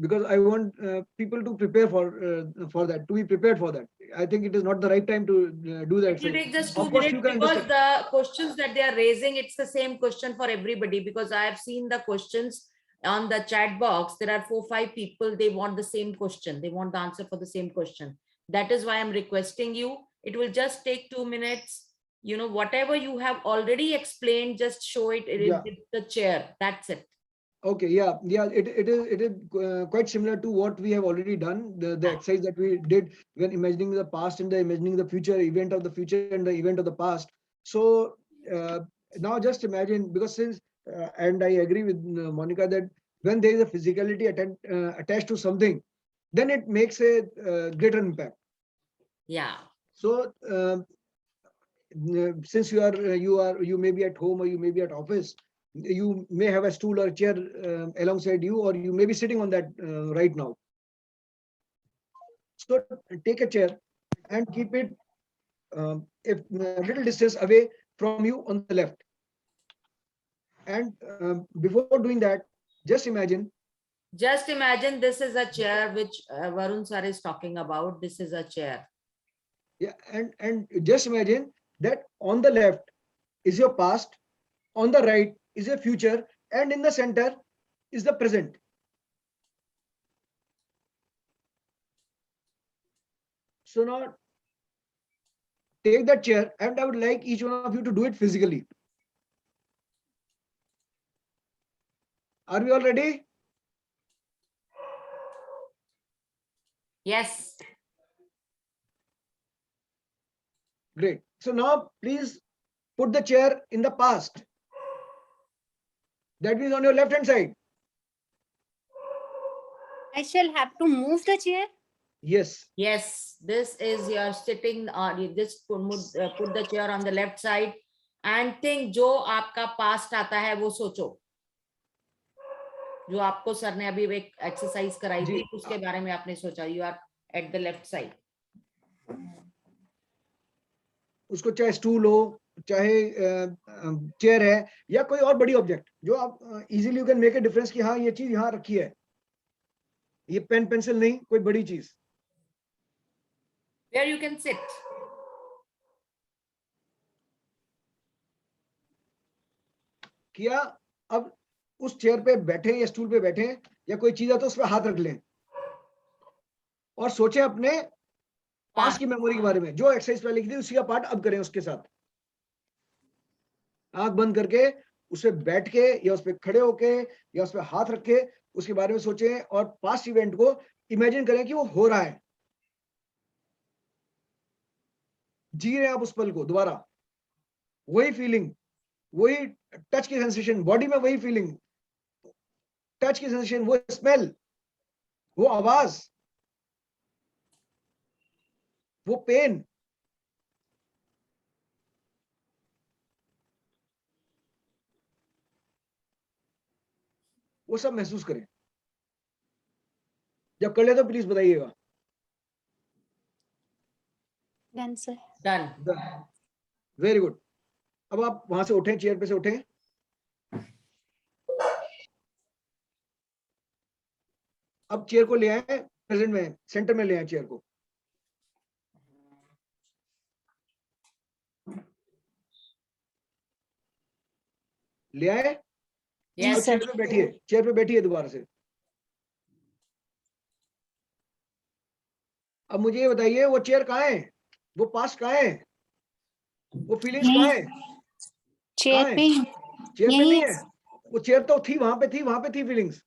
because I want people to prepare for that, to be prepared for that. I think it is not the right time to do that. It will take just 2 minutes because the questions that they are raising, it's the same question for everybody, because I have seen the questions on the chat box. There are 4-5 people, they want the same question. They want the answer for the same question. That is why I'm requesting you. It will just take 2 minutes. You know, whatever you have already explained, just show it with the chair. That's it. Okay, yeah. It is quite similar to what we have already done. The exercise that we did when imagining the past and the imagining the future, event of the future and the event of the past. So now just imagine, because since and I agree with Monica that when there is a physicality attached to something, then it makes a greater impact. Yeah. So since you may be at home or you may be at office, you may have a stool or a chair alongside you, or you may be sitting on that right now. So take a chair and keep it a little distance away from you on the left. And before doing that, just imagine this is a chair which Varun sir is talking about. This is a chair. Yeah, and just imagine that on the left is your past, on the right is your future, and in the center is the present. So now take that chair, and I would like each one of you to do it physically. Are we all ready? Yes. Great. So now please put the chair in the past. That means on your left hand side. I shall have to move the chair. Yes. Yes. This is your sitting. You just put the chair on the left side and think जो आपका past आता है वो सोचो. जो आपको sir ने अभी एक एक्सरसाइज कराई थी उसके बारे में आपने सोचा. You are at the left side. उसको चाहे स्टूल हो, चाहे चेयर है, या कोई और बड़ी ऑब्जेक्ट जो आप easily you can make a difference कि हाँ ये चीज यहाँ रखी है, ये पेन पेंसिल नहीं, कोई बड़ी चीज. Where you can sit. किया, अब उस चेयर पे बैठे या स्टूल पे बैठे या कोई चीज है तो उस पर हाथ रख लें और सोचें अपने पास्ट की मेमोरी के बारे में. जो एक्सरसाइज पहले की थी उसी का पार्ट अब करें उसके साथ. आंख बंद करके उस पे बैठ के या उस पे खड़े होके या उस पे हाथ रख के उसके बारे में सोचें और पास्ट इवेंट को इमेजिन करें कि वो हो रहा है. जी रहे हैं आप उस पल को दोबारा, वही फीलिंग, वही टच की सेंसेशन बॉडी में, वही फीलिंग, टच की सेंसेशन, वो स्मेल, वो आवाज, वो पेन, वो सब महसूस करें। जब कर ले तो प्लीज बताइएगा। Done sir. Done. Very good. अब आप वहां से उठें, चेयर पे से उठें। अब चेयर को ले आए प्रेजेंट में, सेंटर में ले आए चेयर को। ले आए। जी अब सर। चेयर पे बैठिए, चेयर पे बैठिए दोबारा से। अब मुझे ये बताइए, वो चेयर कहाँ है, वो पास्ट कहाँ है, वो फीलिंग्स कहाँ है, चेयर कहाँ पे है? चेयर पे यही नहीं है, वो चेयर तो थी, वहां पे थी, वहां पे थी फीलिंग्स।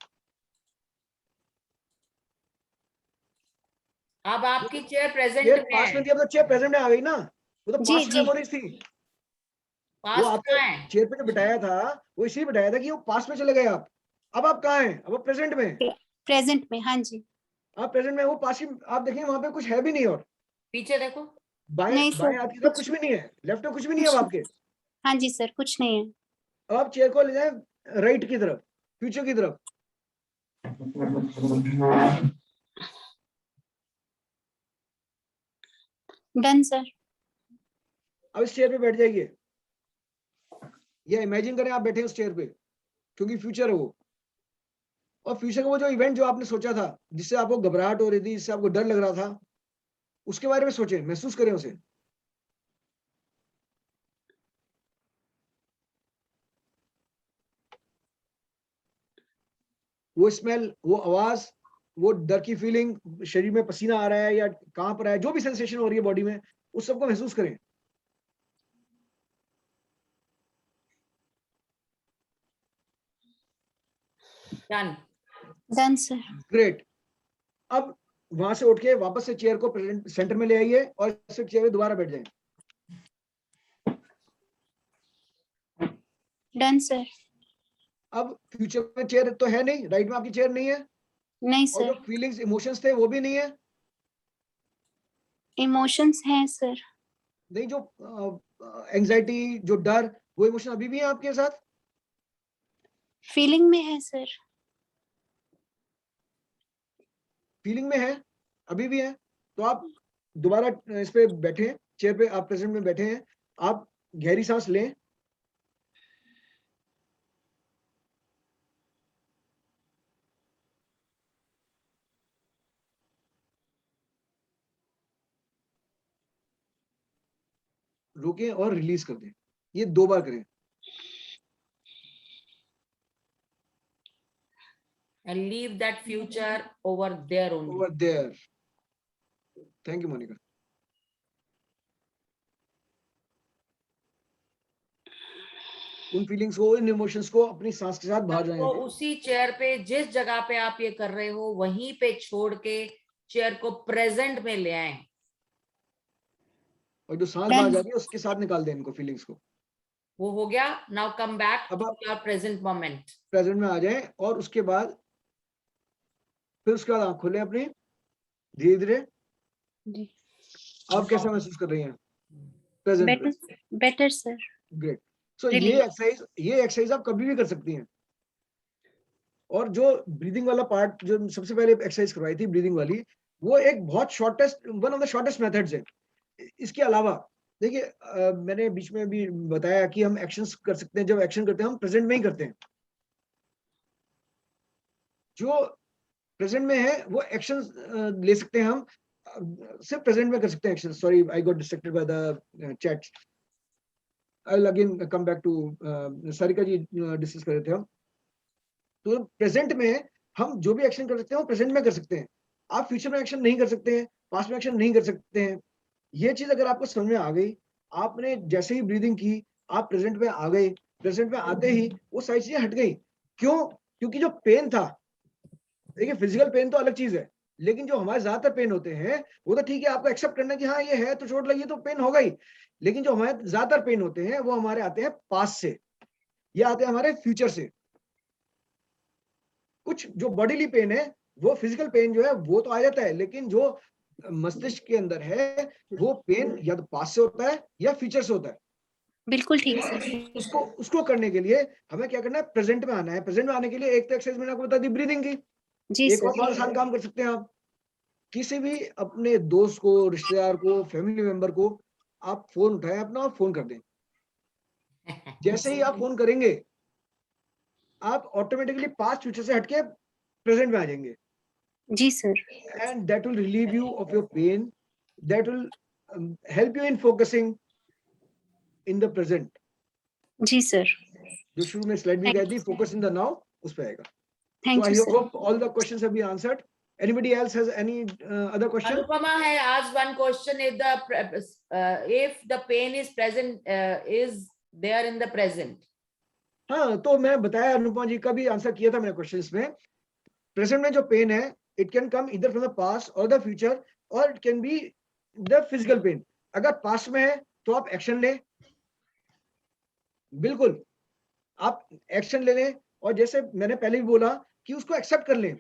अब आपकी चेयर प्रेजेंट चेयर में पास्ट में है। थी, अब तो चेयर प्रेजेंट में आ गई ना, वो तो जी पास्ट जी मेमोरीज थी। वो पास्ट आपको कहाँ है? चेयर पे जो बिठाया था, वो इसलिए बिठाया था कि वो पास्ट में चले गए आप। अब आप कहाँ हैं? अब प्रेजेंट में। प्रेजेंट में। हाँ जी। आप प्रेजेंट में, वो पास्ट की आप देखिए वहां पे कुछ है भी नहीं, और पीछे देखो। बाएं नहीं सर, बाएं हाथ की तरफ कुछ भी नहीं है, लेफ्ट में कुछ भी नहीं है अब कुछ आपके। हाँ जी सर, कुछ नहीं है। अब आप चेयर को ले जाए राइट की तरफ, फ्यूचर की तरफ। Done sir. अब इस चेयर पे बैठ जाइए, या इमेजिन करें आप बैठे हैं उस चेयर पे, क्योंकि फ्यूचर है वो। और फ्यूचर का वो जो इवेंट जो आपने सोचा था, जिससे आपको घबराहट हो रही थी, जिससे आपको डर लग रहा था, उसके बारे में सोचें, महसूस करें उसे। वो स्मेल, वो आवाज, वो डर की फीलिंग, शरीर में पसीना आ रहा है या कहां पर है, जो भी सेंसेशन हो रही है बॉडी में, उस सबको महसूस करें। डन। Done sir. ग्रेट। अब वहां से उठ के वापस से चेयर को प्रेजेंट सेंटर में ले आइए और सिर्फ चेयर पे दोबारा बैठ जाएं। Done sir. अब फ्यूचर में चेयर तो है नहीं, राइट में आपकी चेयर नहीं है, नहीं और जो सर। फीलिंग्स इमोशंस थे वो भी नहीं है। इमोशंस हैं सर। नहीं, जो एंजाइटी, जो डर, वो इमोशन अभी भी है आपके साथ। फीलिंग में है सर। फीलिंग में है, अभी भी है। तो आप दोबारा इस पे बैठे, चेयर पे आप प्रेजेंट में बैठे हैं। आप गहरी सांस लें। रोकें और रिलीज कर दें। ये 2 बार करें। And leave that future over there only. Over there. Thank you Monika. उन फीलिंग्स को, इन इमोशंस को अपनी सांस के साथ बाहर जाने तो दें। उसी चेयर पे, जिस जगह पे आप ये कर रहे हो, वहीं पे छोड़ के चेयर को प्रेजेंट में ले आए। और जो सांस बाहर जा रही है उसके साथ निकाल दें इनको, फीलिंग्स को। वो हो गया। नाउ कम बैक अब टू आप योर प्रेजेंट मोमेंट। प्रेजेंट में आ जाएं, और उसके बाद फिर उसके बाद आंख खोलें अपनी, धीरे धीरे। जी। आप कैसा महसूस कर रही हैं प्रेजेंट में? Better better sir. ग्रेट। सो Really? ये एक्सरसाइज आप कभी भी कर सकती हैं। और जो ब्रीदिंग वाला पार्ट, जो सबसे पहले एक्सरसाइज करवाई थी ब्रीदिंग वाली, वो एक बहुत shortest, one of the shortest methods है। इसके अलावा देखिए, मैंने बीच में भी बताया कि हम एक्शंस कर सकते हैं। जब एक्शन करते हैं हम प्रेजेंट में ही करते हैं। जो प्रेजेंट में है वो एक्शन ले सकते हैं हम, सिर्फ प्रेजेंट में कर सकते हैं action. Sorry, I got distracted by the chat. I will again come back to, Sarika ji discuss कर रहे थे हम। तो प्रेजेंट में हम जो भी एक्शन कर सकते हैं वो प्रेजेंट में कर सकते हैं। आप फ्यूचर में एक्शन नहीं कर सकते हैं, पास्ट में एक्शन नहीं कर सकते हैं। ये चीज अगर आपको समझ में आ गई, आपने जैसे ही ब्रीदिंग की, आप प्रेजेंट में आ गए। प्रेजेंट में आते ही वो सारी चीजें हट गई। क्यों? क्योंकि जो पेन था, देखिए फिजिकल पेन तो अलग चीज है, लेकिन जो हमारे ज्यादातर पेन होते हैं वो तो ठीक है, आपको एक्सेप्ट करना है कि हाँ ये है तो चोट लगी तो पेन होगा ही, लेकिन जो हमारे ज्यादातर पेन होते हैं वो हमारे आते हैं पास्ट से, ये आते हैं हमारे फ्यूचर से। कुछ जो बॉडीली पेन है, वो फिजिकल पेन जो है वो तो आ जाता है, लेकिन जो मस्तिष्क के अंदर है वो पेन या तो पास्ट से होता है या फ्यूचर से होता है। बिल्कुल ठीक सर। उसको करने के लिए हमें क्या करना है, प्रेजेंट में आना है। प्रेजेंट में आने के लिए एक तो एक्सरसाइज मैंने आपको बता दी ब्रीदिंग की, जी एक और सर। बहुत आसान काम कर सकते हैं आप, किसी भी अपने दोस्त को, रिश्तेदार को, फैमिली मेंबर को आप फोन उठाएं अपना और फोन कर दें। जैसे ही आप फोन करेंगे आप ऑटोमेटिकली पास्ट फ्यूचर से हटके प्रेजेंट में आ जाएंगे, जी sir. And that will relieve you of your pain, that will help you in focusing in the present. जी सर। जो शुरू में स्लाइड भी कहती फोकस इन द नाउ, उस पे आएगा। So thank I you sir. hope all the questions have been answered. Anybody else has any other question? Anupama has asked one question: if the pain is present, is there in the present? हाँ, तो मैं बताया अनुपमा जी का भी answer किया था मैंने questions में। प्रेजेंट में जो पेन है, इट कैन कम इधर फ्रॉम द पास्ट और द फ्यूचर, और it can be the physical pain. अगर पास्ट में है तो आप एक्शन लें, बिल्कुल आप एक्शन ले लें, और जैसे मैंने पहले भी बोला कि उसको एक्सेप्ट कर लें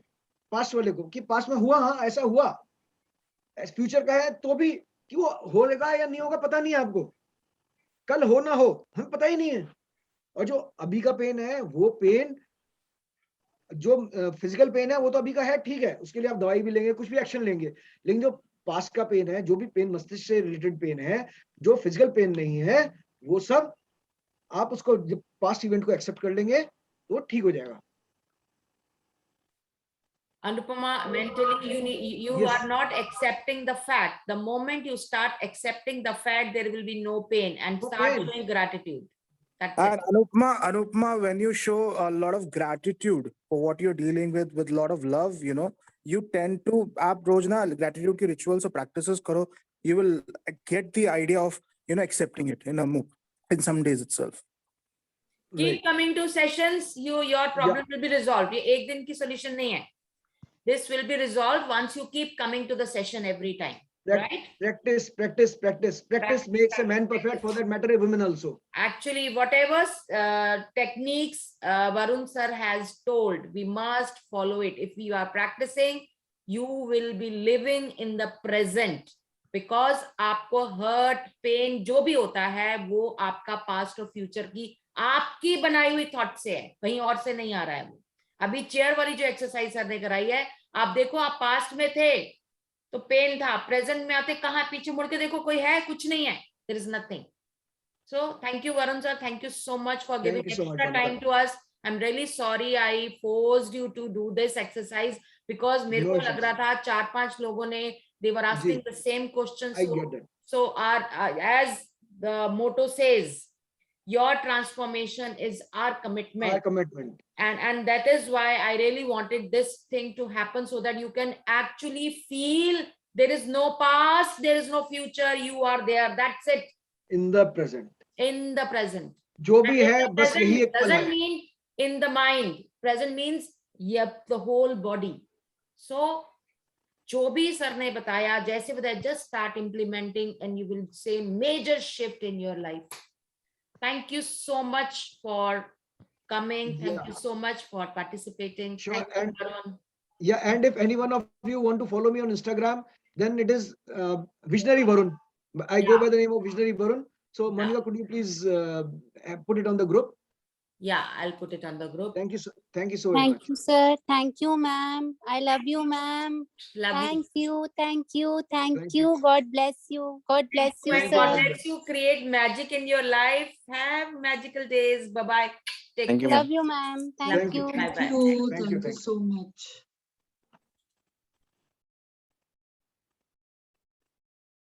पास्ट वाले को, कि पास्ट में हुआ, हाँ ऐसा हुआ। फ्यूचर का है तो भी कि वो होगा या नहीं होगा पता नहीं है आपको, कल हो ना हो हमें पता ही नहीं है। और जो अभी का पेन है, वो पेन जो फिजिकल पेन है वो तो अभी का है, ठीक है, उसके लिए आप दवाई भी लेंगे, कुछ भी एक्शन लेंगे, लेकिन जो पास्ट का पेन है, जो भी पेन मस्तिष्क से रिलेटेड पेन है, जो फिजिकल पेन नहीं है, वो सब आप उसको जब पास्ट इवेंट को एक्सेप्ट कर लेंगे तो वो ठीक हो जाएगा। Anupama, mentally you Yes. are not accepting the fact. The moment you start accepting the fact, there will be no pain, and No start pain. showing gratitude. That's And it. Anupma, when you show a lot of gratitude for what you're dealing with a lot of love, you tend to, आप रोज ना gratitude की rituals or practices करो, you will get the idea of, accepting it in some days itself. Keep coming to sessions. Your problem will be resolved. ये एक दिन की solution नहीं है. This will be resolved once you keep coming to the session every time. Right? Practice makes a man perfect, for that matter a woman also. Actually, whatever techniques Varun sir has told, we must follow it. If you are practicing, you will be living in the present, because आपको hurt, pain जो भी होता है वो आपका past और future की आपकी बनाई हुई थॉट से है, कहीं और से नहीं आ रहा है वो। अभी चेयर वाली जो एक्सरसाइज सर ने कराई है, आप देखो आप पास्ट में थे तो पेन था, प्रेजेंट में आते कहाँ पीछे मुड़ के देखो कोई है, कुछ नहीं है, there is nothing. So thank you Varun sir, thank you so much for giving extra time to us. I'm really sorry I forced you to do this exercise because मेरे को लग रहा था 4-5 लोगों ने they were asking the same questions. So as the motto says, your transformation is our commitment. Our commitment. And that is why I really wanted this thing to happen, so that you can actually feel there is no past, there is no future, you are there, that's it. In the present. In the present. जो भी है बस यही एक पल है. Doesn't mean in the mind. Present means the whole body. So जो भी सर ने बताया, जैसे बताया, just start implementing and you will see major shift in your life. Thank you so much for coming. Thank you so much for participating. Sure. Thank you, Varun. Yeah, and if any one of you want to follow me on Instagram, then it is Visionary Varun. I go by the name of Visionary Varun. So Monica, could you please put it on the group? Yeah, I'll put it on the group. Thank you so very much. Thank you, sir. Thank you, ma'am. I love you, ma'am. Love you. Thank you. God bless you. God bless you, May sir. God let you create magic in your life. Have magical days. Bye-bye. Take care. Love you, ma'am. Thank you. Bye-bye. Thank you so much.